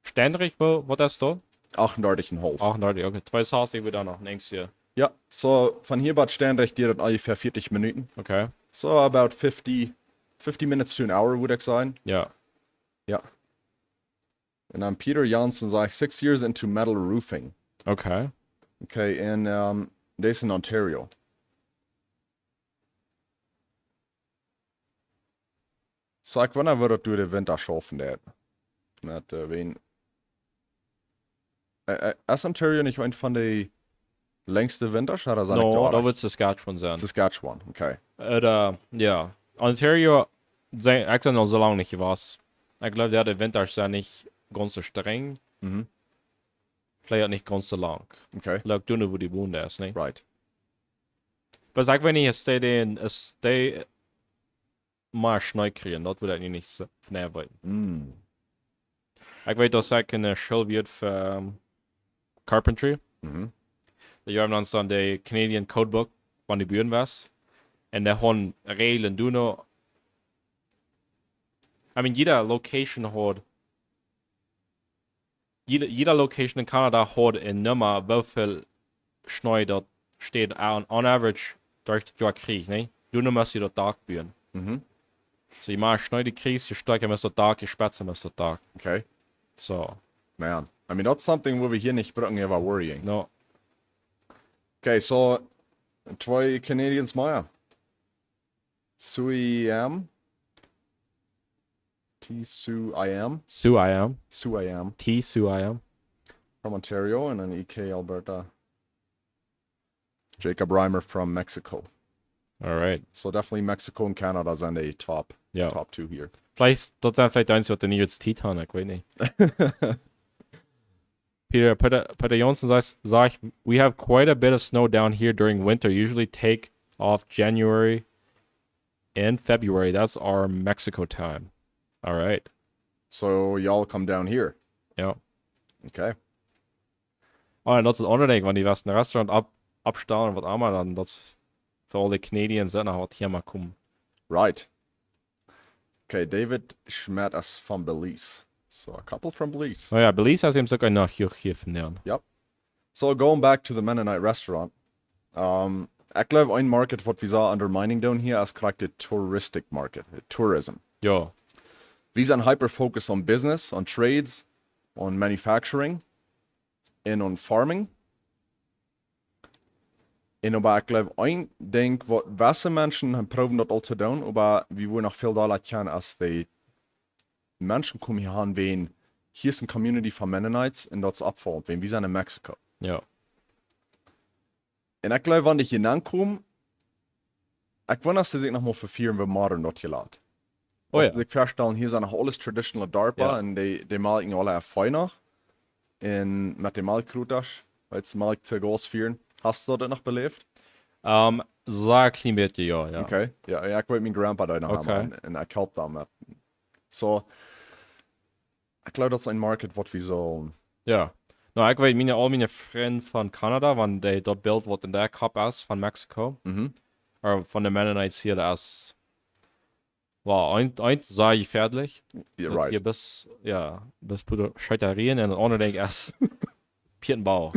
Ständig, wat is dat? 38,5. 38, okay. Twice hast dich wieder noch nächstes Jahr. Ja, so von hier Bad Sternrecht dir das ungefähr 40 Minuten. Okay. So about 50 minutes to an hour, würde ich sagen. Ja. Ja. Und dann Peter Janssen sagt 6 years into metal roofing. Okay. Okay, and das ist in Ontario. Sag, wann würdest du den Winter schaffen, der? Mit wen? Ist Ontario nicht ein von den längsten Winters? Oder ist No, dat wird Saskatchewan sein. Saskatchewan, okay. Ja. Ontario, ik zijn al zo lang niet geweest. Ik geloof dat de winters zijn niet ganz so streng. Mhm. Vielleicht auch nicht ganz so lang. Okay, Leuk doen wo die wohnen ist, ne? right. Aber sag, wenn ich stay mal Schnee kriegen, das würde ich nicht so näher wollen. Ich weiß, dass ich eine Schule wird für Carpentry. Mhm. Da haben uns dann der Canadian Codebook von den Bühnen was. Und da haben Regeln, du noch. I mean, jeder Location hat. Jeder Location in Kanada hat eine Nummer, wie viel Schnee dort steht, on average, durch das Jahr krieg, ne? Du noch musst dort Tag bühen. Mhm. So, je mehr Schnee du kriegst, je stärker musst du Tag, je später musst du Tag. Okay. So, Man, I mean, that's something where we hier nicht brauchen, about worrying. no. Okay, so, 2 Canadians mehr. Sui Am. Sue I am. Sue I am. Sue I am. Sue I am. From Ontario, and then EK Alberta. Jacob Reimer from Mexico. Alright. So definitely Mexico and Canada sind die top Ja. 2 hier. Vielleicht, das sind vielleicht eins, was der Nils Titanic, weiß nicht. Peter Johnson sagt, we have quite a bit of snow down here during winter, usually take off January and February. That's our Mexico time. All right. So y'all come down here. Ja. Okay. En dat is het andere ding, want die was een restaurant opstaan en wat allemaal dan, dat is voor al die Canadians en wat hier maar komen. Right. Okay, David Schmidt is from Belize. So a couple from Belize. Oh ja, Belize has hem sogar noch hier vandaan. So going back to the Mennonite restaurant. Ik geloof een market wat we zagen undermining down here is correct a touristic market, tourism. Ja. We zijn hyper-focused on business, on trades, on manufacturing, and on farming. En aber ik geloof een ding wat wasse mensen hebben probeert dat al te doen, maar we willen nog veel daar laten gaan als die mensen komen hier aan, wen hier is een community van Mennonites en dat is opvallend, wen we zijn in Mexico. Ja. En ik geloof, wanneer ik hier aankom, ik wil dat ze zich nog maar vervieren wie modern dat je laat. Oh ja. Ik verstellen, hier zijn nog alles traditional DARPA Ja. en die maken alle erfein nog. En met die melkroeters, weil ze melk te gas vieren. Hast du dat nog beleefd? Sag klein beetje, ja. Okay. Ja, ik weet mijn grandpa daar nog Okay. aan en ik help daar met. So, ik geloof dat is een market wat we zo... Ja. Nou, ik weet, al mijn vrienden van Canada, want dat beeld wat in der kop is van Mexico, or van de Mennonites hier, dat is, well, eins sei je fertig. Yeah, Dus right. je best puder Scheiterien en het andere ding is Piertenbau.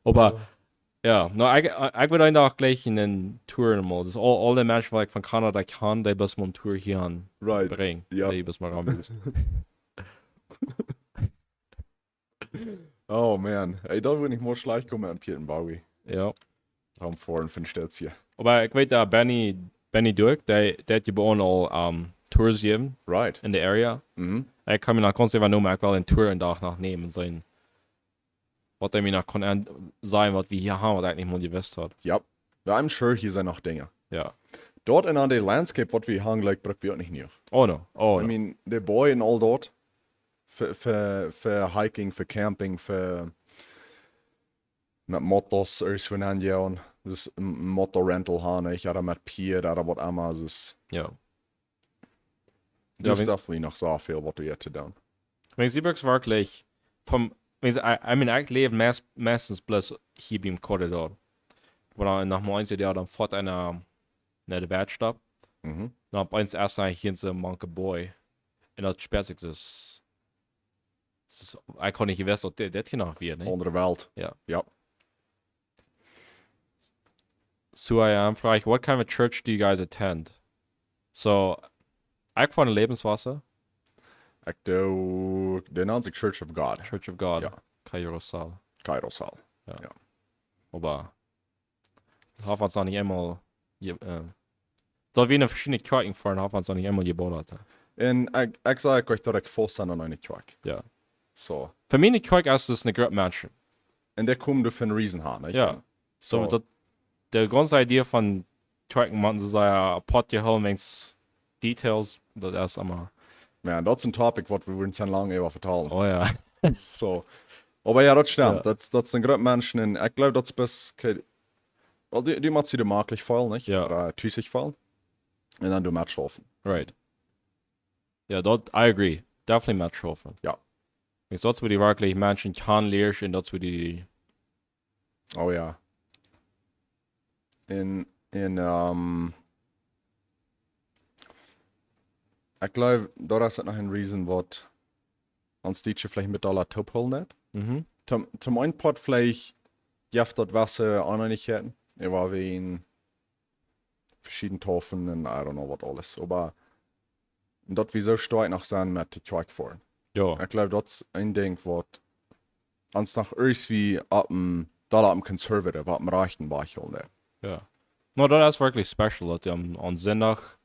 Aber, ja, nou, ik wil eigenlijk gleich in een tour mal. Dus al die mensen die ik van Canada kan, die best mal een tour hier aan Right. brengen. Ja. Die best mal ran müssen. Oh man, ey, da wil ik maar schlecht komen aan Pierre Bowie. Ja. Raum voor en vind steeds hier. Aber ik weet dat Benny Dirk, die had je bij ons al tours gegeven Right. in de area. Ik kan me nog constant noemen, ik wil een tour een dag nog nemen zijn. Wat hij me nog kon zijn wat we hier hebben, wat ik niet meer gewusst had. Yep. Ja, I'm sure hier zijn nog dingen. Ja. Dort in aan de landscape wat we hangen, like, bruk we ook niet nieuw. Oh no. Oh I no. mean, de boy en al dort. Voor hiking, voor camping, voor... Met mottos, ergens van aan jou. Dus een motto rental gaan, ik had met pier, oder wat allemaal. Dus Ja. there's wenn- definitely noch so viel, wat we hier te doen. Wenn sie wirklich vom, I mean, ich lebe meistens bloß hier beim Korridor. Oder nach 90 Jahren dann fort einer, ne, der Wertstopp. Mhm. Dann bei uns erst eigentlich hier in so Monkey Boy. Und das später ist, ich kann nicht wissen, ob das hier noch wird, ne? Andere Welt. Ja. Ja. So I am frage, what kind of church do you guys attend? So, ich von Lebenswasser, Ik doe de Nazi Church of God. Church of God, Ja. Kairosal. Kairosal. Aber ich hoffe, es noch nicht einmal, da wir eine verschiedene Kirchen fahren, hoffe es noch nicht einmal gebaut hat. En ik zei euch dat ik vol sta aan een kerk. Ja. So. Für mich eine Kirche ist das eine große Menschen. En der kommt für einen Reason haben, nicht? Ja. So, So. die ganze Idee von Kirchen machen, sie sagen, Pot Helmings Details, das ist immer, Ja, dat is een topic wat we niet lang even vertalen. oh ja. So. Aber ja, dat stimmt. Ja. Dat zijn grote mensen. En ik geloof dat ze best... Wel, die maakt ze de makkelijk vallen, niet? Ja. Oder tussig vallen. En dan doe je matchlofen. Right. Ja, dort, I agree. Definitely Matt Schofen. Ja. Das wo die wirklich Menschen kann lernen, das wo die, Oh ja. Ik geloof, dat is het nog een reason wat ons dietje vielleicht mit aller top holen net. Zum einen Part vielleicht jaft dat Wasser Aneinigkeiten. Er war wie in verschiedenen Tofen und I don't know what alles. Aber dat wir so stark noch sein mit der Track fahren. ja, Ich glaube, das ist ein Ding, was uns noch irgendwie ab dem Conservative, ab dem Rechten weichholen. ja. No, das ist wirklich special, dass die am Sonntag,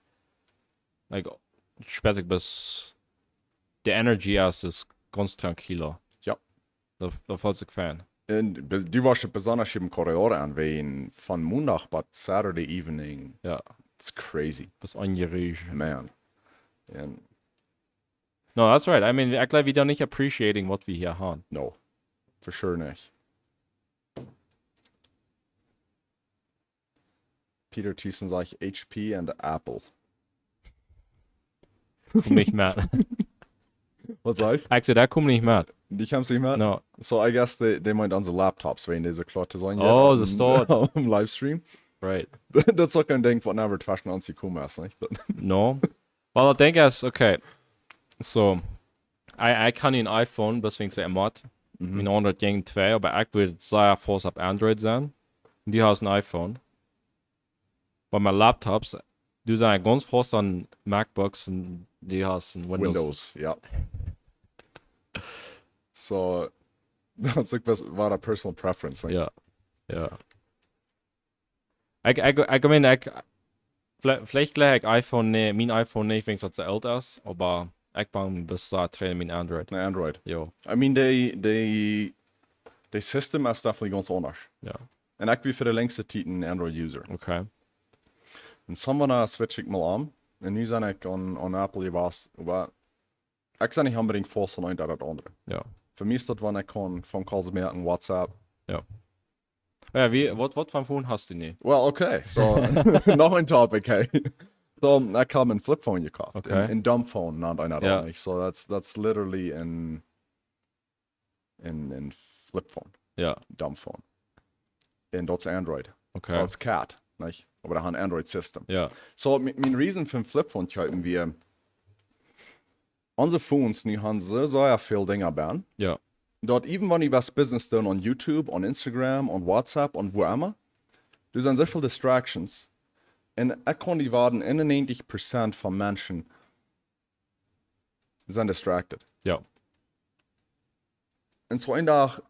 like, später bis die Energy ist ganz tranquilo. Ja. Da fällt sich Fan. Und du warst besonders im Korridor an, wie von Montag bis Saturday evening. Ja, It's crazy, bis angerührt. man. And No, that's right. I mean, ich glaube, wir da nicht appreciating, was wir hier haben. no, for sure nicht. Peter Thiessen sagt HP and Apple. Komm nicht mehr. Was heißt? Ich sag, da komm nicht mehr. Die haben sie nicht. No. So I guess they meint unsere Laptops, wenn diese Klotte sein. Oh, das ist dort. Im Livestream. Right. Das ist auch ein Ding, was never fashion an sich kommen ist, nicht? No. Well, I think it's okay. So, I kann ein iPhone, deswegen sehr Mod. Mein andere ging 2, aber ich würde sehr fast auf Android sein. Und die haben ein iPhone. Bei meinen Laptops, du sagst ganz fast an MacBooks und die hast ein Windows. Ja. So, das war eine personal preference. Nicht? Ja. Ja. Ich meine, vielleicht gleich iPhone, nee, mein iPhone nicht, wenn es zu alt ist, aber ich bin bis trainen mein Android. Nee, Android. Jo. I mean, the system is definitely ganz anders. Ja. En ik ben voor de längste tijd een Android-user. Okay. En soms switch ik mal aan. En nu ben ik aan Apple geweest. Maar ik ben niet unbedingt vast aan dat het andere. Ja. Voor mij is dat wanneer ik kan van calls merken, WhatsApp. Ja, was für ein Phone hast du nicht? Well, okay. So, noch ein Topic, hey. So, ich habe ein Flipphone gekauft. Okay. Ein Dumbphone, not einer Ja. nicht. So, that's literally ein Flipphone. Ja. Dumbphone. Und das ist Android. Okay. Das ist Cat, nicht? Aber da haben ein Android-System. Ja. So, mein Reason für ein Flipphone kaufen wir, unsere Phones, die haben so sehr viele Dinge bauen. Ja. Dort, even wenn ich was Business tun on YouTube, on Instagram, on WhatsApp, und wo immer, du sind so viele Distractions. Und ich kann die warten, 91% von Menschen sind distracted. Ja. Und so ein Tag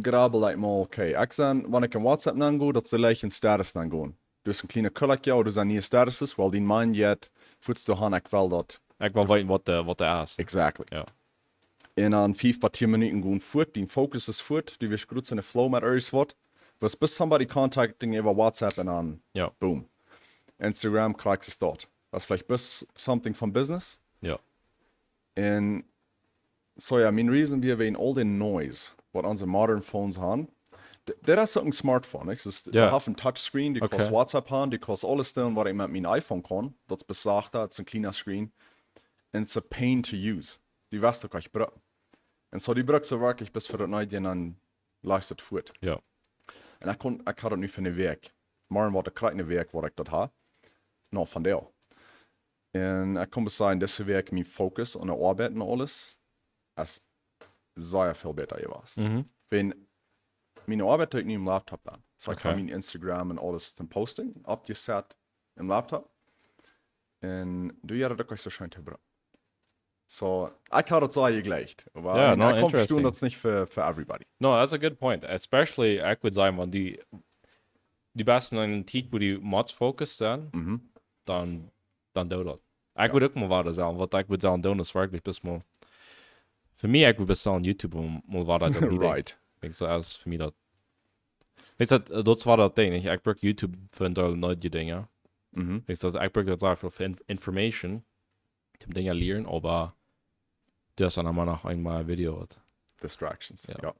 grabbel ich mal, okay, ich sage, wenn ich in WhatsApp nango, dat ze gleich in Status nangoen. Dus een kleine kulletje, oder zijn nie statuses, wel die man jet, voets de han, ik wel dat. Ich will weten, was der ist. Exactly. Ja. En dan 5 paar 10 minuten gaan voort, die focus is voort, die wirst goed in de flow met alles wat. Was bis somebody contacting over WhatsApp en dan, Ja. boom. Instagram krijgt ze dort. Was vielleicht bis something from business. Ja. En so ja, mijn reason wir wegen all den noise, wat onze modern phones haben. Dat is een smartphone, nicht? Das ist, Ja. ja. Ein Touchscreen, die Okay. kost WhatsApp haben, die kost alles doen wat ik met mijn iPhone kon. Dat is besagt, het is een kleiner screen. En it's a pain to use. Die was doch gleich bra. Und so die braucht so wirklich bis für das neue Ding dann leistet fort. Ja. Und ich kann das nicht für eine Weg. Morgen war der kreine Weg, wo ich das habe. Noch von der. Und ich kann sagen, diese Weg, mein Fokus und der Arbeit und alles, ist sehr viel besser gewesen. Wenn meine Arbeit nicht im Laptop an. So ich habe mein Instagram und alles zum Posting abgesetzt im Laptop. Und du ja das auch so schön zu bringen. So, ich habe das so gleich. Aber Ja, ich no, kann verstehen, interesting. das nicht für everybody. No, that's a good point. Especially, ich würde sagen, wenn die besten einen Tick, wo die Mods focus sind, dann do das. Ich würde auch mal weiter sagen, was ich würde sagen, ist wirklich bis mal. Für mich, ich würde bis sagen, YouTube mal weiter. Right. Ich so, als für mich das. Weißt du, das war das Ding. Ich brauche YouTube für ein Teil neue Dinge. Weißt du, ich brauche das einfach für Information, zum Dinge lernen, aber das dann immer noch einmal ein Video hat. Distractions, Ja. ja.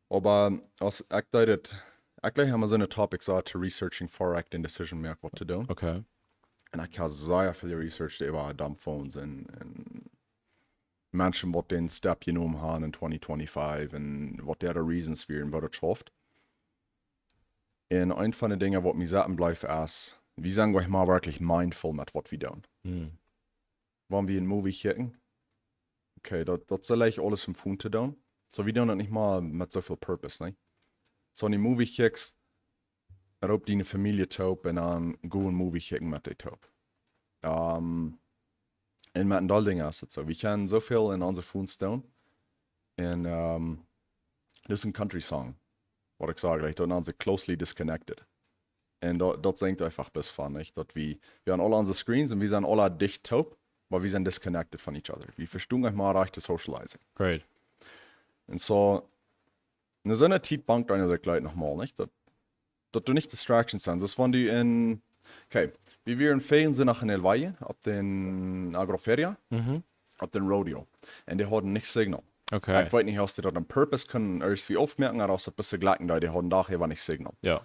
Aber als ich dachte, ich gleich haben wir so eine Topics auch zu researching for den Decision Maker, was zu tun. Okay. Und ich habe sehr viel Research über Dumbphones und Menschen, die den Step genommen haben in 2025 und was der Reasons für und was das schafft. Und ein von den Dingen, was mir sagen bleibt, ist, wie sagen wir mal wirklich mindful mit was wir tun. Wenn wir einen Movie kicken, okay, das soll ich alles im Phone zu tun. So, wir tun das nicht mal mit so viel Purpose, ne? So, in die Movie kickst, ob die eine Familie taub und dann guten Movie kicken mit der taub. Und mit den Dingen ist es so. Wir können so viel in unsere Phones tun. Und das ist ein Country-Song, was ich sage, da sind sie closely disconnected. Und dort singt einfach bis von, nicht? Dass wir haben alle unsere Screens und wir sind alle dicht taub, aber wir sind disconnected von each other. Wir verstehen euch mal recht das Socializing. Great. Und so, eine so eine Bank deiner sich gleich nochmal, nicht? Dass du nicht Distractions sind. Das waren die in, okay, wie wir in Ferien sind nach in El Valle, ab den Agroferia, ab den Rodeo. Und die hatten nicht Signal. Okay. Ich weiß nicht, ob die dort on Purpose können, irgendwie aufmerken, aber auch ein bisschen glatten da, die hatten daher war nicht Signal. Ja.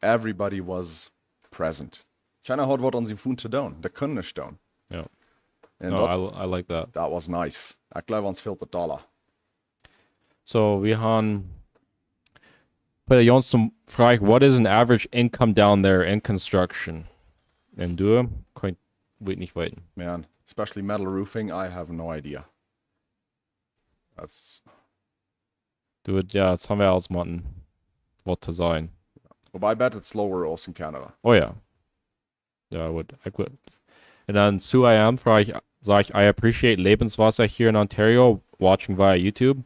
Everybody was present. Keiner hat was an sie Phone zu tun. Der können nicht tun. Ja. Und No, I like that. that was nice. Ich glaube, uns fehlt der Dollar. So, wir haben bei Jons zum Fragen, what is an average income down there in construction? Und du, kann ich nicht weiten. Man, especially metal roofing, I have no idea. That's, Du, ja, jetzt haben wir ausmachen, was zu sein. wobei I bet it's lower als in Canada. Oh ja. Ja, gut. Und dann zu IAM sage ich, I appreciate Lebenswasser here in Ontario, watching via YouTube.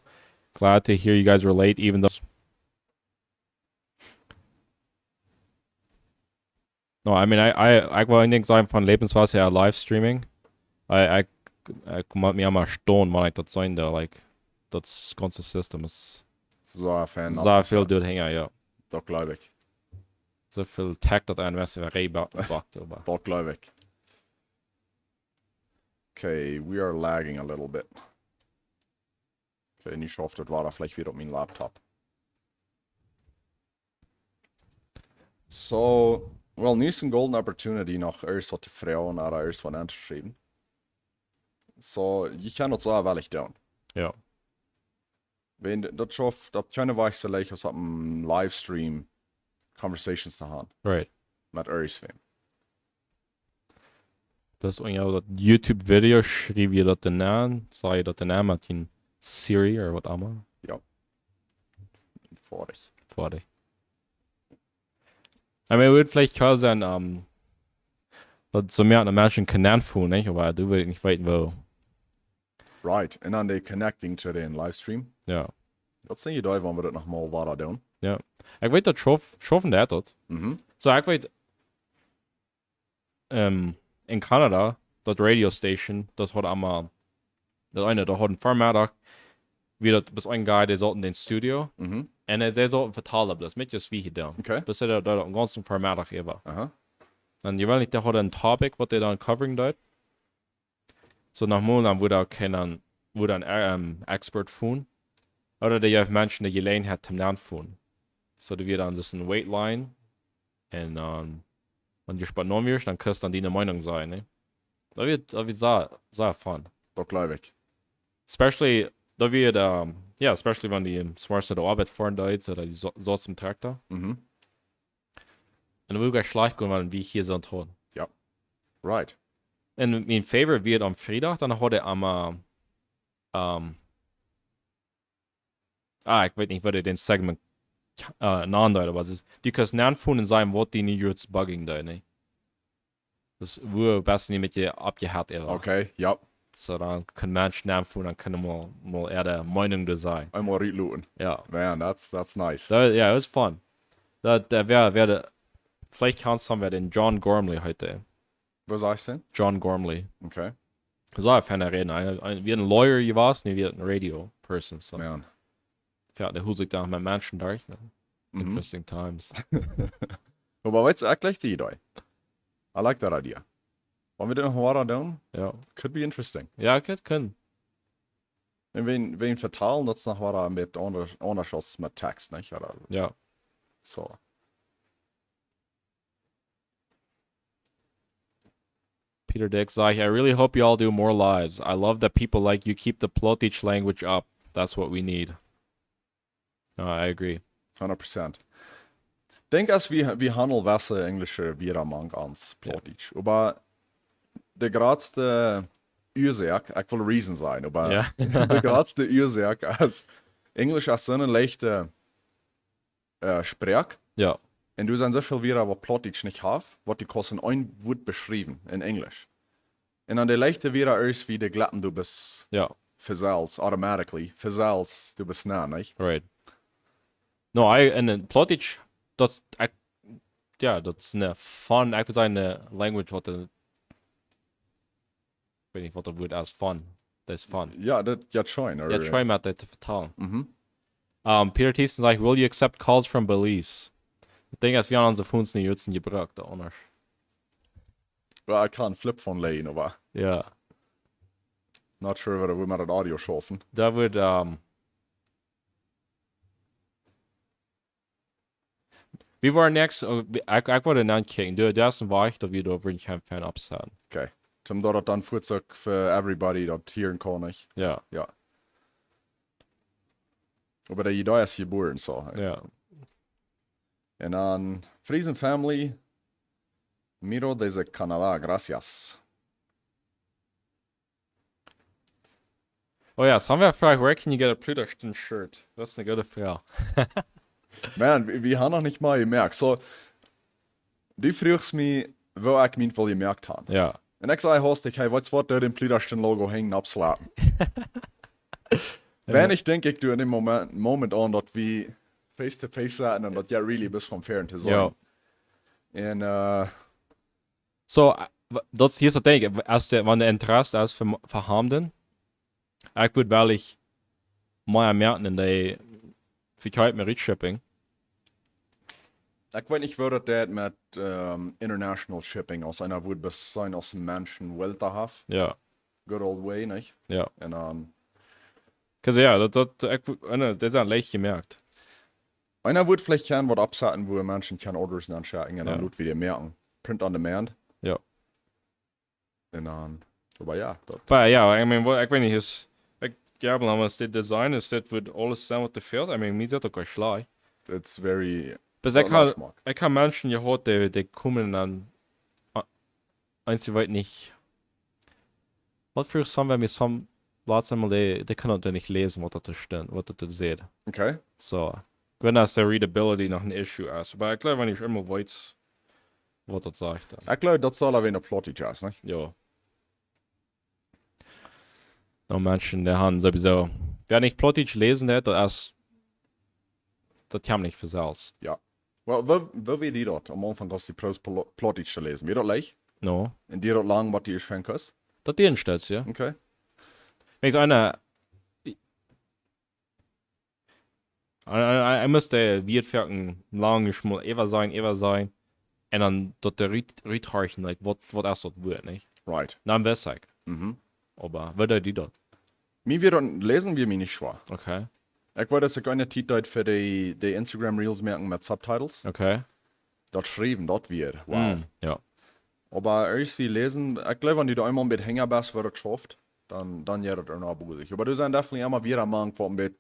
Glad to hear you guys relate, even though. No, I mean, I will nicht sagen von Lebenswasser her Livestreaming. I komme mir mal stone, wenn ich das sein da, like, das ganze System ist So ein Fan. so viel durchhänger, ja. Doch, glaube ich. So viel Tag, das ein Messer backt, aber. Doch, glaube ich. Okay, we are lagging a little bit. Okay, nicht hoffe, das war da vielleicht wieder auf meinem Laptop. So, well, nu is een golden opportunity nog eerst wat te vrouwen naar eerst van aan te schrijven. So, je kan dat zo wel echt doen. Ja. Wenn dat schafft, dat kunnen wij zelfs als op een livestream conversations te gaan Right. met eerst van. Das ist irgendwie das YouTube-Video, schrieb ihr das den an, sag ihr das den an mit den Siri oder was auch immer. Vorig. Vor dich. I mean, würde vielleicht klar sein, dass so mehr an der Menschen kennen von, nicht? Aber du willst nicht weten, wo. Right, en dan de connecting to den livestream. Ja. Dat zie je daar, wanneer we dat nog maar wat doen. Ja. Ich weiß, das schaffen der das. So, ich weiß, in Kanada, das Radio Station, das hat einmal, das eine, da hat ein Vormittag, wie das bis ein Guy, der sollten den Studio, und der sollten vertalen, das mit just wie hier da. Okay. Das ist der den ganzen Vormittag über. Aha. Und jeweils nicht, der hat ein Topic, was der dann covering dort. So nach Monaten wurde auch keinen, wurde ein Expert von. Oder der hat Menschen, die gelernt hat, zum Lernen von. So, da wird dann das ein Waitline. Und wenn du spannend wirst, dann kannst du dann deine Meinung sein, ne? Das wird sehr fun. Dat geloof ik. Especially, da wird, ja, especially wenn die Smarts der Arbeit fahren da jetzt oder die so zum Traktor. Mhm. Und dann will ich schlecht gehen, wie ich hier so ein Ton. Right. Und mein Favorite wird am Freitag, dann hat er am, ich weiß nicht, würde den Segment nachdeuten, aber es ist, die kannst nicht von sein, was die nicht jetzt bugging da, ne? Das würde besser nicht mit dir abgehakt werden. Okay, ja. So, dann können Menschen nachfüllen, dann können wir mal eher der Meinung da sein. Einmal reitlooten. Ja. Man, that's nice. Ja, es ist fun. Da wäre, vielleicht kannst du den John Gormley heute. Was sagst du denn? John Gormley. Okay. Das ist auch ein Fan der Reden. Wir ein Lawyer, ich weiß, nicht, wir ein Radio-Person. So. Man. Ja, der husigt da mit Menschen durch. Ne? Mhm. Interesting times. Aber weißt du, auch gleich die Idee. I like that idea. Wollen wir den noch weiter tun? Ja. Could be interesting. Ja, können. Und wen vertalen, das noch weiter mit anders mit Text, nicht? Oder Ja. so. Peter Dick sagt, I really hope you all do more lives. I love that people like you keep the Plotich language up. That's what we need. No, I agree. 100%. Denk als wie handel Wasser englische Wiedermann ans Plotich. Aber der grootste Ursache, ich will Reason sein, aber Ja. der grootste Ursache als Englisch als so eine leichte Sprach. Ja. Und du sind so viel wieder, was Plottig nicht hat, was die kosten ein Wort beschrieben in Englisch. Und dann der leichte wieder ist wie der glatten, du bist Ja. versalz, automatically, versalz, du bist nah, nicht? Right. No, and then Plotich, that's eine fun, ich würde sagen, eine language, what the, weet niet wat dat woord als fun. Dat is fun. Ja, das ja schon. Ja, try mal das zu vertalen. Mhm. Peter Thiessen sagt, will you accept calls from Belize? Ich denke, dass wir an unsere Phones nicht jetzt gebracht, da anders. Ja, ich kann einen Flip von legen, aber Ja. not sure, wie wir das Audio schaffen. Da wird, wie war next? Ich wollte dann kicken. Du ersten war ich, da wir da wirklich kein Fan absagen. Okay. Zum dort dann Furzug für everybody dort hier kann ich. Ja. Ja. Aber der Idee ist geboren, so. Ja. Und dann Friesen Family, miro desde Canadá, gracias. Oh ja, some have gefragt, where can you get a Pludersten shirt? Das ist eine gute Frage. Man, wir haben noch nicht mal gemerkt. So, du fragst mich, wo ich mich wohl gemerkt habe. Ja. Und ich sage, Horst, hey, was wird da den Plüdersten-Logo hängen, abslappen? Wenn ich denke, ich tue in dem Moment an, dass wir face-to-face sahen und das ja really bis vom Fern zu sein. Ja. Und, So, das hier ist das Ding, wenn der Interesse ist für Hamden, ich würde wirklich mal merken, in der Verkehr mit Shipping. ich weiß nicht, wo das mit International Shipping aus einer Wut bis sein aus dem Menschen Welt da hat. Ja. Good old way, nicht? Ja. Und Ja, das ist ja leicht gemerkt. einer wird vielleicht gern was absetzen, wo Menschen keine Orders anschauen und dann Ja. wird wieder merken. Print on demand. Ja. Und dann, aber ja. Das, Aber ja, ich meine, ich weiß nicht, ich glaube, als das Design ist, das wird alles sein, was dir fehlt. Ich meine, mir ist das doch kein Schlag. it's very. Aber ich kann Menschen gehört, die kommen dann eins die weit nicht. Was für haben wir mit so Leute einmal, die können dann nicht lesen, was da steht, was da steht. Okay. So, wenn das der Readability noch ein Issue ist. Aber ich glaube, wenn ich immer weiß, was das sagt, dann. Ich glaube, das soll aber eine Plotty Jazz, nicht? Ja. No Menschen, der haben sowieso. Wer nicht Plottage lesen hat, das kann nicht versalz. Well, wo wir die dort am Anfang, dass die Plotty zu lesen? Wir dort leicht? No. Und die dort lang, was die ich fängt hast? Das drin steht, ja. Okay. Wenn ich so eine. Ich müsste wie fertig lang schmul ever sein. Und dann dort der Rüthorchen, like, was erst dort wird, nicht? Right. Dann wär's like. Mhm. Aber würde die dort? Mir wir dort lesen wir mir nicht schwer. Okay. Ich wollte jetzt eine Titel für die Instagram Reels merken mit Subtitles. Okay. Dort schreiben, dort wird. Wow. Ja. Aber irgendwie lesen, ich glaube, wenn die da einmal mit Hängerbass wird es schafft. dann ja, das auch noch gut. Aber du sind definitely immer wieder Mann von mit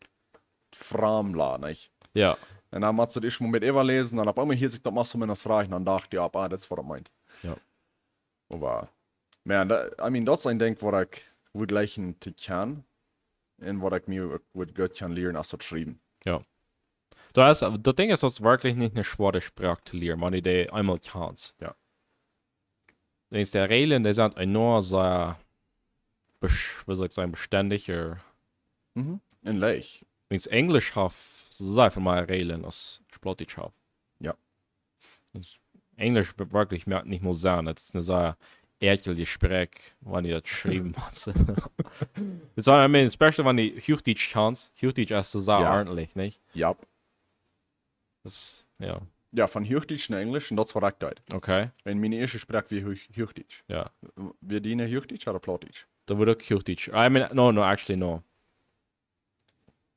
Framla, nicht? Ja. En dan moet ze het eerst met Eva lezen, dan op einmal hield zich dat maar zo min als vraag, en dan dacht ik, ja, dat is wat ik meint. Ja. Maar, man, dat is een ding wat ik would lijken te kan, en wat ik mir would gut kan leren als dat schrijven. Ja. Das Ding ist, dass wirklich nicht eine schwere Sprache zu lernen, man die einmal kannst. Ja. Denkst der Regeln, die sind enorm sehr, wie soll ich sagen, beständiger. Mhm. En leeg. Wenn ich Englisch habe, sehr viel mehr Regeln als Splattisch habe. Ja. Englisch wird wirklich nicht mehr sein, das ist eine sehr ehrliche Sprache, wenn ich das schreiben muss. Das war, I mean, especially wenn ich Hochdeutsch kannst. Hochdeutsch ist so sehr Ja. ordentlich, nicht? Ja. Das, ja. Ja, van Hochdeutsch naar Englisch, en dat is wat ik deed. Okay. En mijn eerste spraak weer Hochdeutsch. Ja. Wir dienen Hochdeutsch oder Plattdeutsch? Da würde ich Hochdeutsch. I mean, no, actually, no.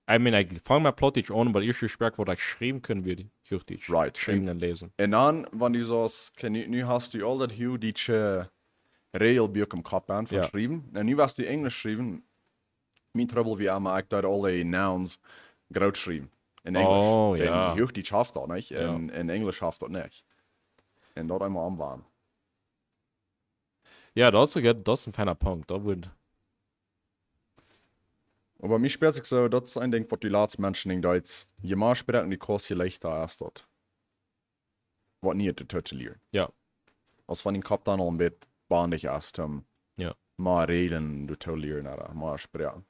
I mean, ich fange mal Plattdeutsch an, aber die erste Sprache, wo ich schreiben können, würde Hochdeutsch. Right. Schreiben und lesen. En dan, wanneer du zoals, nu hast du al dat Hochdeutsch regelboek im Kopf aan Ja. verschrieben. En nu was die Englisch schrijven, mijn trouble wie allemaal, ik deed alle nouns groot schrijven. In Englisch. Oh, ja. En Hochdeutsch haft dat niet, Ja. en in Englisch haft dat niet. En dat eenmaal aanwaan. Ja, das ist ein feiner Punkt. Da würde. Aber mich spürt sich so, das ist ein Ding, was die letzten Menschen in Deutsch, je mehr sprechen die Kurs, je leichter ist das. Was nie zu lernen. Ja. Als van den Kopf dann al een beetje bandig ist, Ja. mehr Regeln zu lernen, oder mehr sprechen.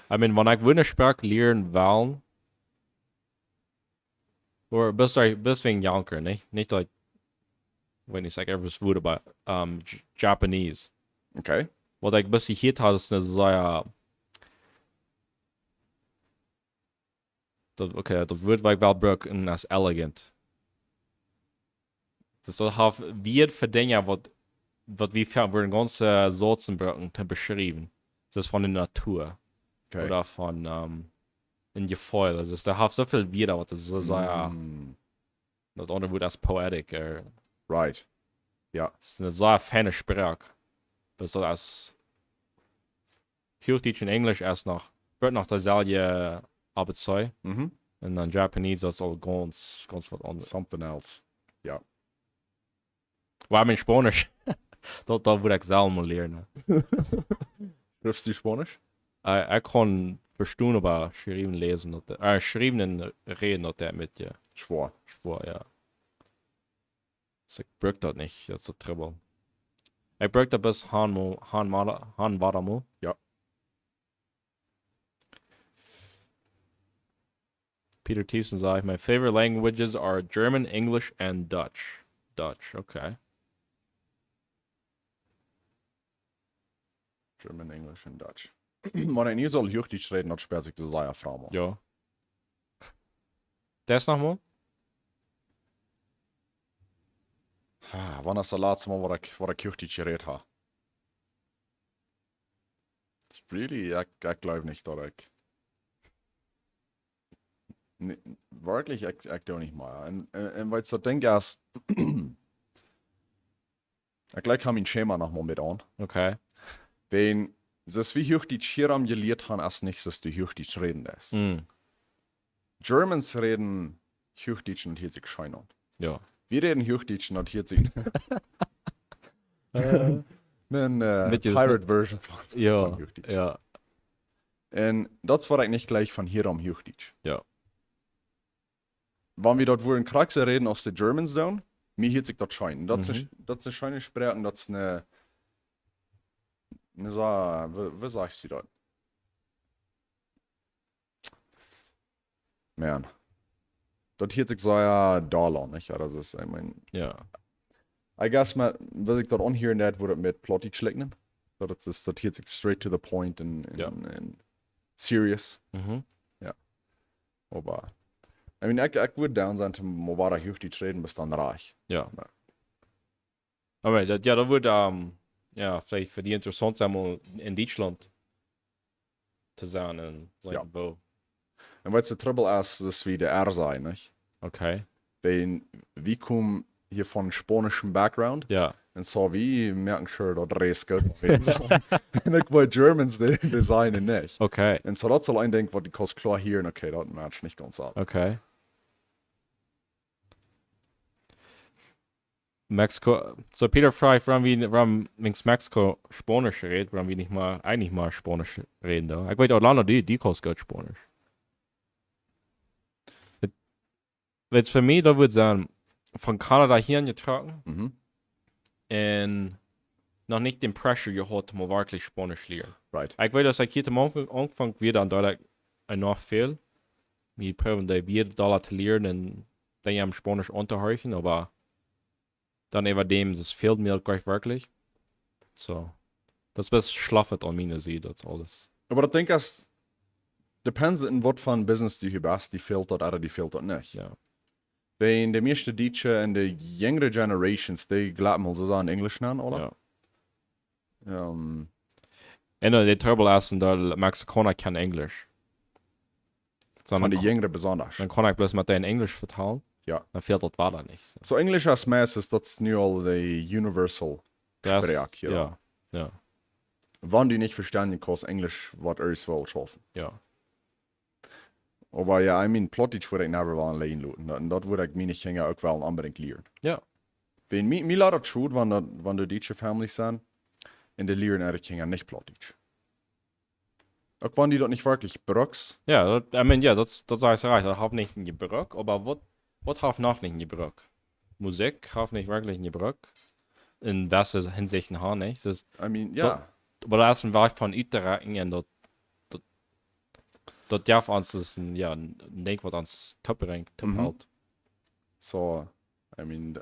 I mean, wenn ich eine Sprache lernen will, oder bis wegen Janker, nicht like, wenn ich sage etwas würde, aber Japanese. Okay? Was ich bis hier habe, ist eine sehr, das wird ich wel brauchen als elegant. Das hat wird für Dinge, was wir für ganze Sorten brauchen, zu beschreiben. Das ist von der Natur. Okay. Oder von in Gefühl. Also da hat so viel wieder, was das ist so sehr, das andere wird als poetic. Right. Ja. Das ist eine sehr feine Sprache. Das so als Hochdeutsch und Englisch erst noch, wird noch dasselbe Arbeitszeit. Mhm. Und dann Japanese, das ist auch ganz was anderes. Something else. Ja. Weil mein Spanisch, da würde ich selber mal lernen. Sprichst du Spanisch? Ich kann verstehen, aber schreiben, lesen, schreiben und reden, und der mit dir. Schwor. Schwor, ja. Also ich brauche das nicht, das ist ein Trouble. Ich brauche das bis Han Wadamo. Ja. Peter Thiessen sagt, my favorite languages are German, English, and Dutch. Dutch, okay. German, English and Dutch. Maar in ieder geval Hochdeutsch reden, dat speelt zich de zaja vrouw. Ja. Das nochmal? Wanneer is de laatste mal, waar ik Hochdeutsch geredet habe? Really? Ik geloof niet dat ik... Nee, wirklich, ik doe niet meer. En wat ik denk is... ik leg mijn Schema nog mal mit aan. Okay. Wenn das wie Hochdeutsch hier am geleerd haben, als nicht, dass die Hochdeutsch reden ist. Mm. Germans reden Hochdeutsch und hier sich schein an. Ja. Wir reden Hochdeutsch und hier sich eine Mit diesem- Pirate-Version von Ja. Hochdeutsch. Ja. Und das war eigentlich gleich von hier am Hochdeutsch. Ja. Wenn wir dort wo in Kraxe reden aus der German Zone, mir hier sich das schein. Das ist eine scheine Sprache, das ist eine so, wie sagst du das? Man. Das hier sich so ja Dollar, nicht? Ja, das ist, ich meine, Ja. I guess, was ich dort anhören hätte, würde mit Plattdeutsch liegen. Das ist, das hier sich straight to the point and Ja. serious. Mhm. Aber, I mean, ich würde down sein, mal weiter Hochdeutsch reden, bis dann reich. Ja. Ja. Aber ja, da wird, ja, vielleicht für die interessant sein, mal in Deutschland zu sein und Ja. wo. Und was der Trouble ist, das wie der R sein, nicht? Okay. Wenn, wie kommen hier von spanischem Background. Ja, En så vi merken schon, dat Reis gut. En ik wil Germans designen nicht. okay, En so dat zal een denken, wat die kost klar hier, en okay, dat matcht nicht ganz ab. okay. Mexiko, so Peter fragt, warum links Mexiko Spanisch redet, warum wir nicht mal, eigentlich mal Spanisch reden da. Ich weiß, Orlando, die kost gut Spanisch. Jetzt für mich, da würde ich sagen, von Kanada hier getragen Mhm. und noch nicht den Pressure gehabt, mal wirklich Spanisch lernen. Right. Ich weiß, dass ich hier am Anfang wieder an Deutschland noch viel. Wir probieren da wieder Dollar zu lernen und dann am Spanisch unterhören, aber dann über dem, das fehlt mir gleich wirklich. So. Das ist schlaffet an meiner Seite, das alles. Aber dat denk ik, depends in wat van business die je best, die fehlt dat, oder die fehlt dat nicht. Ja. Wenn de meeste Deutsche en de jüngere generations, die glaub mal so in Englisch nennen, oder? Ja. Um, En de Turbolassen, der Mexikaner kennen Englisch. So, van de jüngere besonders. dann kann ich bloß mit denen Englisch vertalen. Ja. Dann fehlt das weiter nicht. So. So Englisch als Mess ist das nu al de universal Das- Sprach hier. Ja. Ja. Wann die nicht verstanden, kannst Englisch wat er is wel schaffen. Ja. Aber ja, I mean, Plottage würde ich never wel alleen laten. En dat würde ich meine Kinder ook wel unbedingt leren. Ja. Wenn mir laat dat schuld, wann de Deutsche Families zijn, en de leren ihre Kinder nicht Plottage. Auch wenn die dort nicht wirklich brucks. Ja, I mean, ja, das sagst du recht. Das hat nicht ein Gebrück, aber was hat noch nicht ein Gebrück? Musik hat nicht wirklich ein Gebrück. In welcher Hinsicht har nicht. Das ist, I mean, ja. aber das ist ein Werk von Utrecht und das darf uns das ja, ein Ding, was uns top bringt, top Mhm. halt. So, I mean,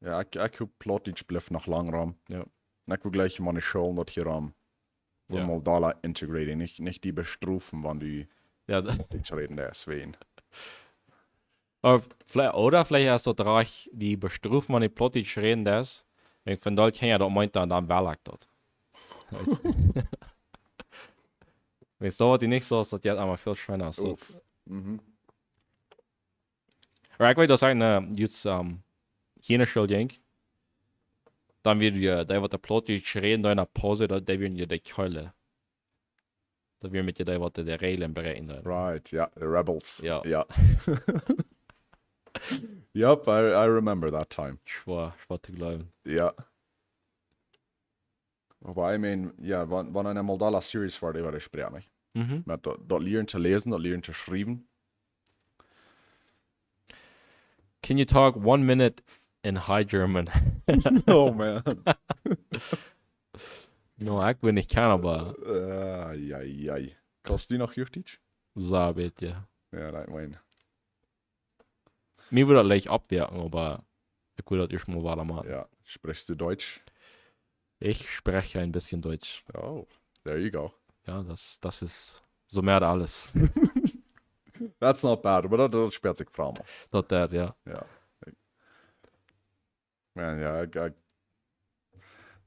ja, ik heb Plottage blijft nog lang ram. Ja. En ik wil gleich meine School dat hier ram. Ja. Ja. Mal da integraten, nicht die bestrufen, wann die Ja, Plottage reden, deswegen. oder vielleicht erst so drauf, die bestrufen, wenn die plötzlich reden, das. Ich finde, dort kann ja doch meint dann Berlag dort. Weißt du, was die nicht so ist, das jetzt einmal viel schöner ist. Uff. Mhm. Aber ich weiß, das ist eine, jetzt, jene Schuldig. Dann wird ja, da wird der plötzlich reden, da in der Pause, da werden ja die Keule. Da wird mit dir da, was der Regeln berechnen. Right, ja, the Rebels. Ja. Ja. Yep, I remember that time. Schwer zu glauben. Ja. Aber I mean, ja, wann eine Moldala Series war, die war ich sprechen, nicht? Mhm. Met dat leren te lezen, dat leren te schrijven. Can you talk 1 minute in High German? Oh man. No, ich will nicht kann, aber Ai. Kannst du noch Juchtisch? so ein bisschen. Ja, dat mein. Mir würde das leicht abwirken, aber ich will das erstmal weitermachen. Ja, sprichst du Deutsch? Ich spreche ein bisschen Deutsch. Oh, there you go. Ja, das ist so mehr alles. That's not bad, aber dat speelt zich vooral. Das der, ja. Ja. Man, ja,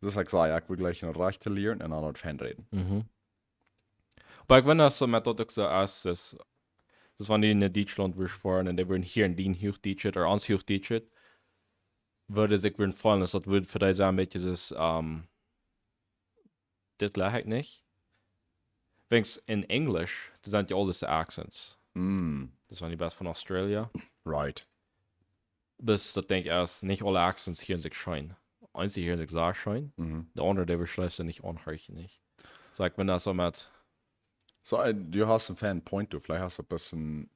dus ik zei, ik wil gleich een recht te leren en dan het fan reden. Mhm. Aber ich finde das so mit dort so aus, das waren die in Deutschland, wo ich fahren, und die würden hier in den Hochdeutsch oder ans Hochdeutsch, würde sich würden fallen, das würde für dich sagen, mit dieses, das lag nicht. Wenn's in Englisch, das sind ja alles die Accents. Das waren die best von Australia. Right. Bis das denke ich erst, nicht alle Accents hier in sich scheinen. Eins, die hier in sich sehr scheinen. Der andere, der wir schlecht nicht anhören, nicht. So, ich bin da so mit, So, du hast een fan point, du. Vielleicht hast du ein bisschen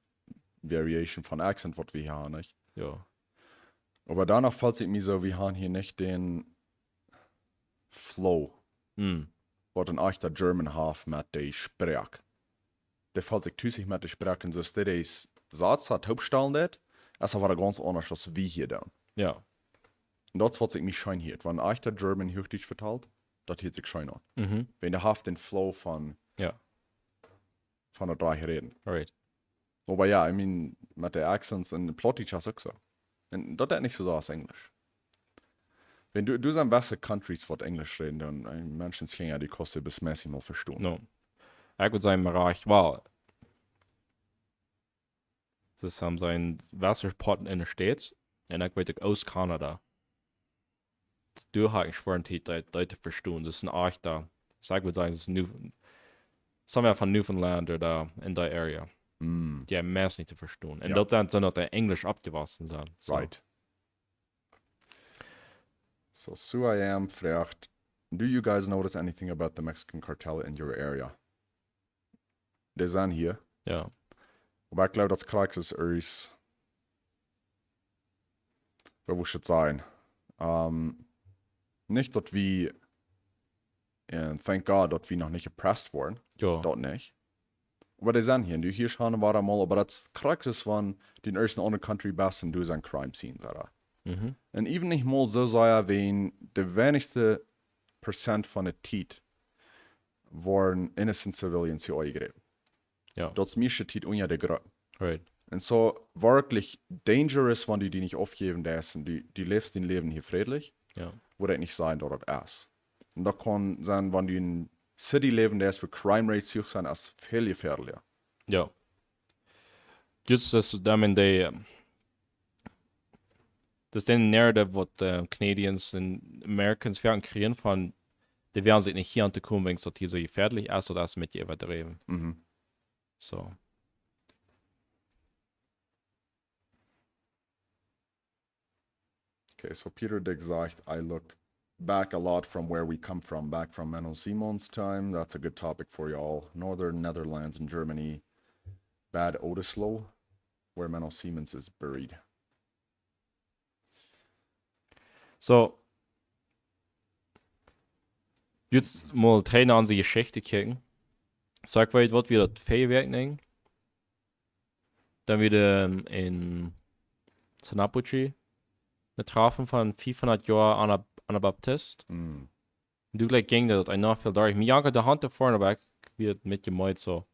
Variation von Accent, was wir hier haben, nicht? ja. Aber danach fällt es mir so, wir haben hier nicht den Flow, Hm. was ein echter German hat mit der Sprache. Der fällt sich tüßig mit der Sprache, und so ist der Satz hat Hauptstellen dort, ist aber ganz anders als wie hier dann. Ja. Und das fällt sich mir schön hier. Wenn ein echter German Hochdeutsch verteilt, das hört sich schön an. Mhm. Wenn der hat den Flow von der drei reden. Right. Aber ja, I mean, mit den Accents und Plottage ist auch so. Und das ist nicht so als Englisch. Wenn du sind besser Countries, was Englisch reden, dann Menschen können ja die Kosten bis mäßig mal verstehen. No. Ich würde sagen, Bereich war. Das haben seinen Wasserpot in der States. En ik weet ook Oost-Canada. Du har ik schweren tijd dat te verstaan. Dus een echt daar. Zeg we zijn, is somewhere van Newfoundland of daar in die area. Mm, Die hebben meest niet te verstaan. En Ja. dat zijn dat de Englisch abgewassen zijn. So. right. So Sue I am fragt, do you guys notice anything about the Mexican cartel in your area? Die zijn hier. Ja. Aber ich glaube, das Kraxis ist, wo muss es sein? Nicht, dass wir, and thank God, dass wir noch nicht oppressed wurden. Ja. Dat nicht. Aber die sind hier. Du hier schauen wir mal, aber das Kraxis von den ersten anderen Country besten, du sind Crime Scenes, oder? Mhm. Und even nicht mal so sagen, wenn der wenigste Prozent von der Zeit waren innocent civilians hier eingegriffen. Ja. Das meiste Zeit unter der Gruppe. Right. Und so wirklich dangerous, wenn du die nicht aufgeben darfst und die lebst dein Leben hier friedlich, Ja. würde nicht sein, dass das ist. Und das kann sein, wenn du in City leben darfst, für Crime Rates hoch sein, als viel gefährlicher. Ja. Just das dem in der das ist den Narrative, was Canadians und Americans werden kreieren von, die werden sich nicht hier an der kommen, wenn es dort hier so gefährlich ist oder das mit ihr übertrieben. Mhm. So. Okay, so Peter Dick sagt, I look back a lot from where we come from, back from Menno Simon's time. That's a good topic for y'all. Northern Netherlands and Germany, Bad Otislo, where Menno Siemens is buried. So. Jetzt mal Trainer an die Geschichte kicken. Sag mal, was wir das Feuerwerk nehmen. Dann wieder in Sanapuchi eine Trafen von 500 Jahren Anabaptist. Mm. Du gleich ging dat ein noch viel da. Mir janke de Hand vorne weg wird mitgemeint so.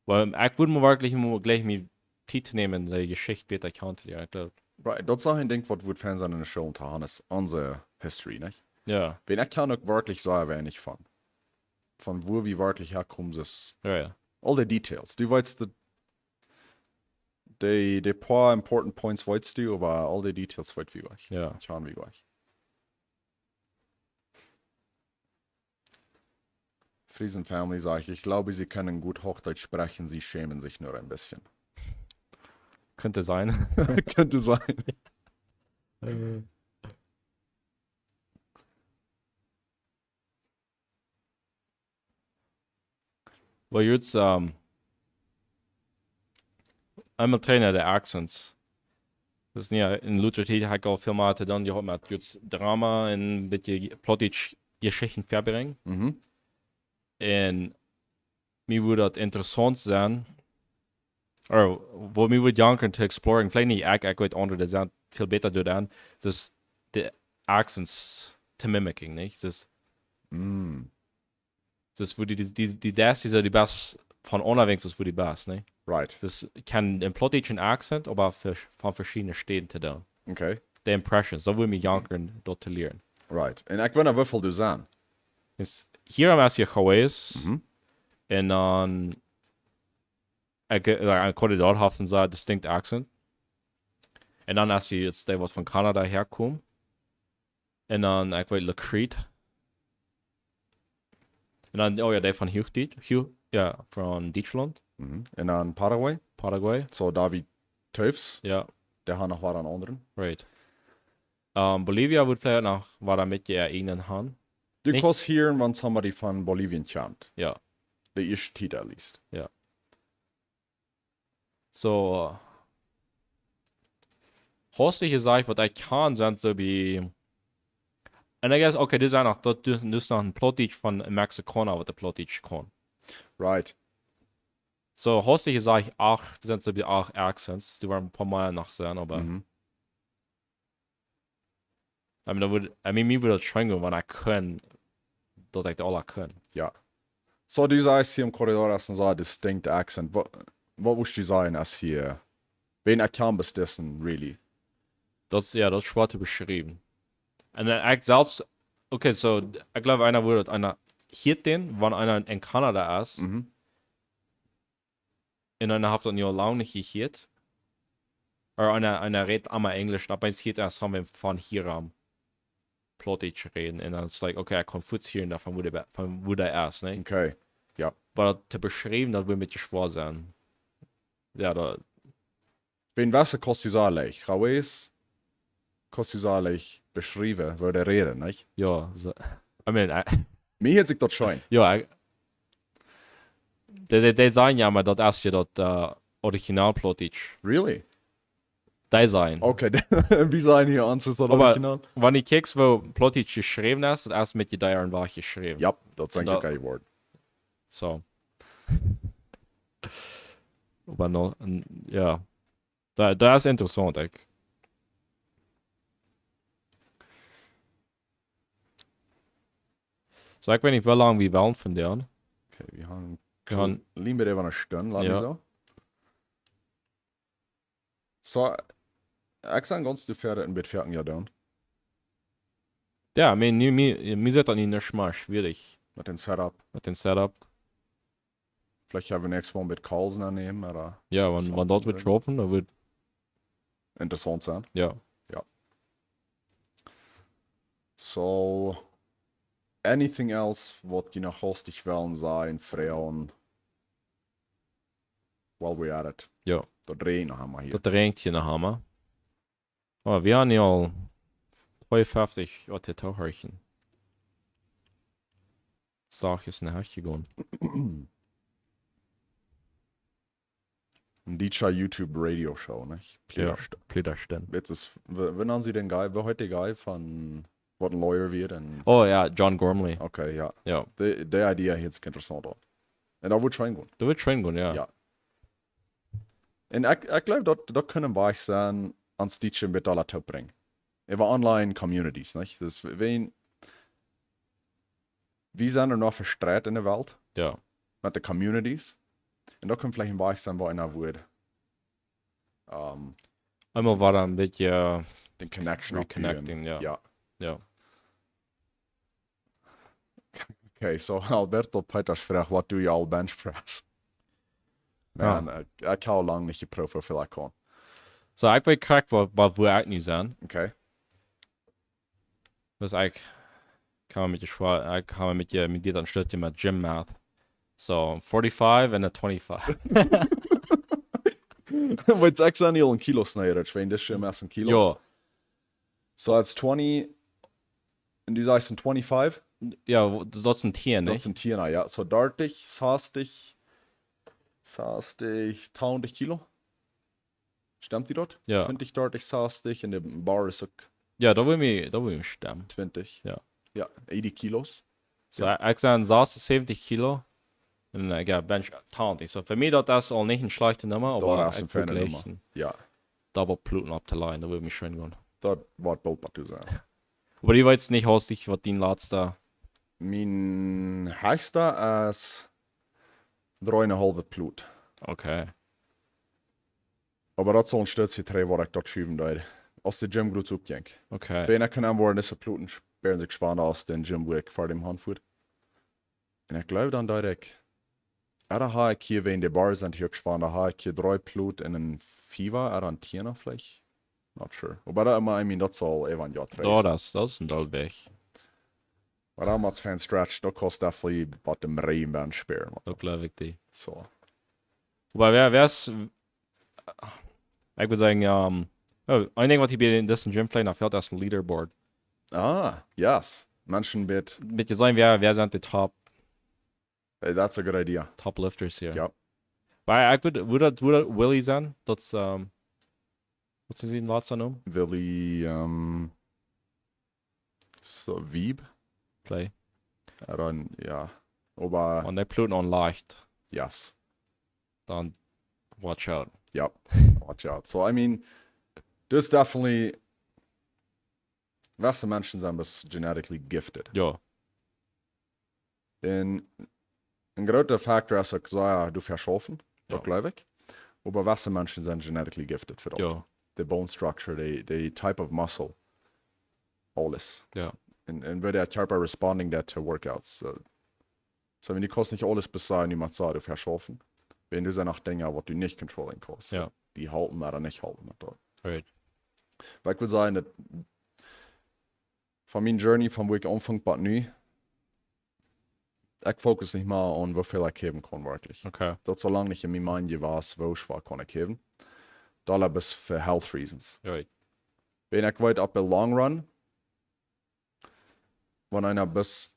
Weil ich würde mir wirklich gleich mir Zeit nehmen, die Geschichte besser kennenzulernen, ich glaube. Right, das ist auch ein Ding, was wir Fans an der Schule haben, ist unsere History, nicht? Ja, Wenn ich kann auch wirklich sagen, wer nicht von. Von wo wir wirklich herkommen, ist ja, ja. all the details. Du weißt die paar important points weißt du, aber all the details weißt wie euch. Ja. Schauen wie euch. Friesen Family sagt, ich glaube, sie können gut Hochdeutsch sprechen, sie schämen sich nur ein bisschen. Könnte sein. Könnte sein. Weil jetzt, einmal Trainer der Accents. Das ist ja in Luther T. hat auch Filmate dann, die hat man jetzt Drama und ein bisschen plottisch Geschichten verbringen. Mhm. Und mir würde das interessant sein, oder wo mir würde janken zu exploren, vielleicht nicht ich weiß andere, die sind viel besser dort das ist die Accents zu mimicking, nicht? Das Mm. wo die das ist ja die best von unterwegs ist für die best, ne? Right. Das kann ein plottischen Accent, aber von verschiedenen Städten da. Okay. Die Impressions, so will mir janken dort zu lernen. Right. Und ich weiß wie viel du sein. Ist hier am ersten Hawaii Mhm. und dann ein Korridor hat so ein distinct Accent. Und dann erst jetzt der, was von Kanada herkommt. Und dann, ich weiß, Le Crete. Und dann, oh ja, der von ja, von Deutschland, Mhm. Und dann Paraguay. Paraguay. So David Teufs. Ja, Der hat noch was an anderen. right. Bolivia wird vielleicht noch, war da mit der eigenen Hand. Du Nicht- kannst hören, wenn somebody von Bolivien kommt. Ja, Der erste Titel at least. so. Hostige Sache, was ich kann, sind so wie. Und ich guess, okay, das ist auch noch, das ist noch ein Plottage von Mexikaner, was der Plottage kann. Right. So, hostige Sache auch, das sind so wie auch Accents, die waren ein paar Mal noch sein, aber. Mhm. Mir würde das schon gehen, wenn ich kann, dass ich das alle kann. Ja. So du sagst hier im Korridor, hast du so ein distinct accent. Was willst du sagen, als hier? Wen erkannt bist dessen, really? Das ist schwer zu beschreiben. Und dann ich selbst, okay, so, ich glaube, einer würde, einer hier den, wenn einer in Kanada ist, Mhm. in einer Haft ein Jahr lang nicht hier, Oder einer redet einmal Englisch, aber es geht erst von hier am Plottig reden. Und dann ist es like, okay, er kann futzieren davon, wo der erst, ne? Okay. Ja. Aber zu beschreiben, das will mit dir schwer sein. Ja, da, Wen was kostet eigentlich? Rawes kostet eigentlich beschrieben, würde reden, nicht? ja, so. I mean, Mir hat sich das schon. ja, die sagen ja mal, das erst ja das Original Plottig. Really? Die sagen. Okay, wie sein hier an das Aber Original? wenn ich kickst, wo Plottig geschrieben ist, das erst mit die Dieren war geschrieben. Ja, das ist ein Da- geil Wort. So. Aber noch, ja. Da ist interessant, ich. Sag, wenn ich will lang wie wollen von dir. Okay, wir haben Wir haben, lieber even eine Stunde, laat Ja. me zo. So, ik zijn ganz te verder in Bedferken ja doen. ja, mir sind das nicht mal schwierig Met een setup. mit dem Setup. Vielleicht hebben we nächstes Mal mit Carlsen aannemen, maar Ja, So, wenn dort wird dann- schaffen, dann wird, interessant zijn. ja. So, anything else wat je nog hostig willen zijn, Freon? While we're at it. Ja. Dat drehen nog einmal hier. Das regnet hier nach Hammer. Aber wir haben ja all 52 Taucherchen. Sag ist eine Hachje gegangen. Een DJ YouTube Radio Show, ne? Ja. Plitterstein. Jetzt ist, wann haben Sie den Guy, wer heute der Guy von, wat ein Lawyer wird? Und, Oh ja, John Gormley. okay, ja. Ja. Die Idee hört sich interessant an. En dat wordt schijn goed. Da wird schön gehen, ja. Ja. En ik geloof dat kunnen wij zijn aan stietje met alle te brengen. Über online communities, nicht? Dus wie zijn er noch verstreut in der Welt Ja. mit den communities? Und da können vielleicht ein Bereich sein, wo einer würde Einmal war da ein bisschen den Connection Reconnecting, abbauen. ja. Ja. ja. Okay, so Alberto Peters vraagt, wat doe je al bench press? Man, ik hou lang niet geproefd hoeveel ik kan. So, ich will krack, wo ich nicht sein. Okay. Das ich kann man mit dir kann man mit dir dann stört mit Gym Math. So, 45 and a 25. Wat ik zijn heel een kilo snijden, ik weet dus je met een kilo. Ja. So, it's 20, en die zijn 25? Ja, das ist ein Tier, Dat ne? is een 10, ja. So 30, 60, 20 kilo. Stimmt die dort? Ja. 20, 30, 60 en de bar is ook Ja, da will ich stemmen. 20. Ja. Ja, 80 kilos. So, ich sage, saß 70 Kilo. Und ich gehe Bench 20. So, für mich das ist auch nicht eine schlechte Nummer, Da aber ist ein ich feine wirklich Nummer. ein Ja, Double Pluten abzuleihen, da würde mich schön gehen. dat wordt bald te zijn. Aber ich weiß nicht, hostig, was dein letzter. Mijn hoogste is 3,5 ploet. Okay. Aber dat zal een stukje terug waar ik dat schuiven deed. Als de gym goed opging. Okay. Wenn ik kan aanwoorden, is de ploeten speren zich zwaarder als de gym waar ik voor dem handvoer. En ik geloof dan dat ik... Er heb ik hier, wenn de bar zijn hier zwaarder, heb ik hier 3 ploet en een 4, er een 10 vielleicht. Not sure. Aber da immer, I mean, dat zal even een jaar terug. Ja, das ist ein Dollweg. Maar dan met fan stretch, dat kost definitely wat de riem ben speren. Da glaube ich die. So. Aber wär's. Ich würde sagen, ein Ding, was ich bei diesem Gym play, da fehlt erst ein Leaderboard. Ah, yes. Menschen mit, Mit dir sagen, wer sind die that's a good idea. Top Lifters hier? Ja. Weil ich würde Willy sein, das, was ist sein letzter Name? Willy, so Wieb. Play. Dan, ja. Aber, Und der Pluten on leicht. yes. Dann watch out. Yep. Watch out. So, I mean, there's definitely, welke mensen zijn best genetically gifted. Ja. En een grote factor is ook, ja, du verschaffen, Ja. dat geloof ik. Aber welke mensen zijn genetically gifted voor dat? Ja. The bone structure, the type of muscle, alles. Ja. En wie der Körper responding that to workouts. So, wenn die kannst nicht alles bezahlen, niemand sagt, du verschaffen. Wenn du dann auch Dinge, was du nicht controlling kannst. Ja. Die halten oder nicht halten. Right. Weil ich würde sagen, dass von meiner Journey, von wo ich anfange bis nu, ich fokus nicht mal an, wie viel ich geben kann, wirklich. Okay. Dat so lange nicht in meinem Mind was, wo ich war, kann ich geben. Da bis für Health Reasons. Right. Wenn ich weit ab in Long Run, wenn einer bis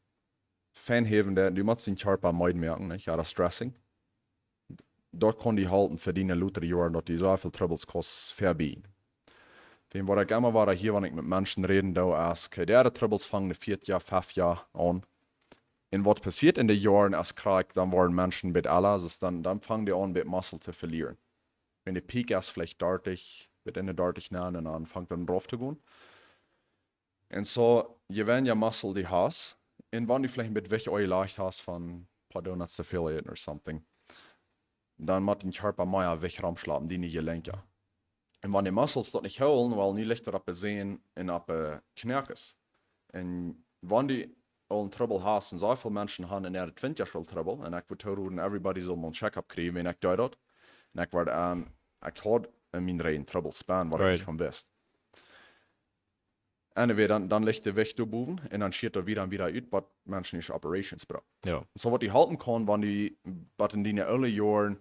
Fan haben, der, du musst den Körper meiden merken, nicht? Ja, das Stressing. Dort kann die halten für die lautere Jahre, dass die so viel Troubles kosten, vorbei. Wenn ich immer war, hier, wenn ich mit Menschen reden, da ist, okay, der Troubles fangen in 4 Jahr, 5 Jahr an. Und was passiert in den Jahren als Krieg, dann waren Menschen mit alles, dann fangen die an, mit Muskel zu verlieren. Wenn der Peak ist, vielleicht dartig, wird in der dartig nahen und dann fängt dann drauf zu gehen. Und so, je wenn ja Muskel die hast, und wenn du vielleicht mit welche euch leicht hast von ein paar Donuts zu viel oder something, dann muss den Körper mehr wegramschlappen, die nicht Gelenke. Und wenn die Muscles das nicht holen, weil nie lichter ab sehen und ab Knirkes. Und wenn die all Trouble hast, und so viele Menschen haben in der 20 Jahre Trouble, und ich würde hören, everybody soll mal einen Check-up kriegen, wenn ich da dort. Und ich werde, ich hatte in meinem Reihen Trouble span, was ich nicht von wist. En dan ligt de weg te boven en dan schiet er weer en weer uit wat mensen is operations bro. Ja. So wat die halten kan, wanneer die wat in die alle jaren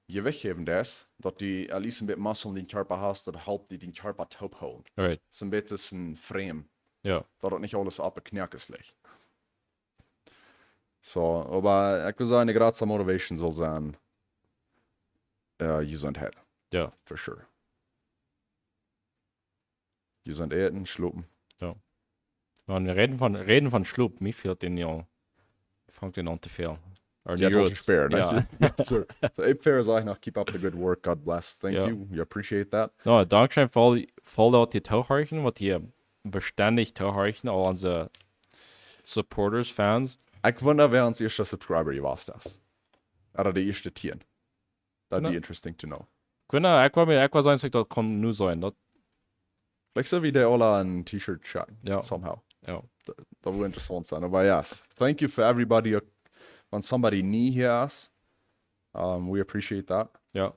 je weggeven is, dat die at least een beetje muscle in die Körper hast, dat helpt die den Körper taub houden. Right. So een beetje een frame, Ja. dat het niet alles op een knerkes ligt. So, aber ich würde sagen, eine große Motivation soll sein, gesund haben. Ja. For sure. Gesund eten, schlupen. Und wir reden von Schlup, mir fehlt den ja. Fangt den an zu fehlen. Ja, tot gesperrt. Ja. Yes, sir. So, ich fair sage noch, keep up the good work. God bless. Thank Ja. you. You appreciate that. No, Dankeschön für all die Tauchhorchen, was die beständig Tauchhorchen, all unsere Supporters, Fans. Ich wundere, wer uns erster Subscriber gewesen ist. Oder die erste Tieren. That'd No. be interesting to know. Kunna, etwas sein, das kann nur sein. Das, Vielleicht so wie der Ola ein T-Shirt schaut. Ja. Somehow. ja. Das würde interessant sein. Aber yes. Thank you for everybody. When somebody new here is, we appreciate that. Ja.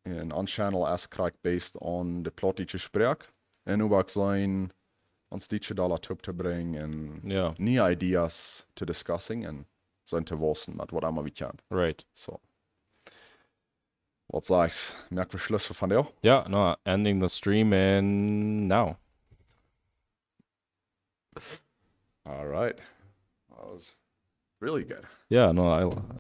En on channel is krijg based on de plottische spreek. En ook zijn ons dietje dollar top te brengen en Ja. nieuwe ideas te discussing en zijn te wassen met wat allemaal we kan. Right. So. Wat sagst du? Merken wir Schluss von dir? Yeah, no, ending the stream in now. All right. That was really good. Yeah, no,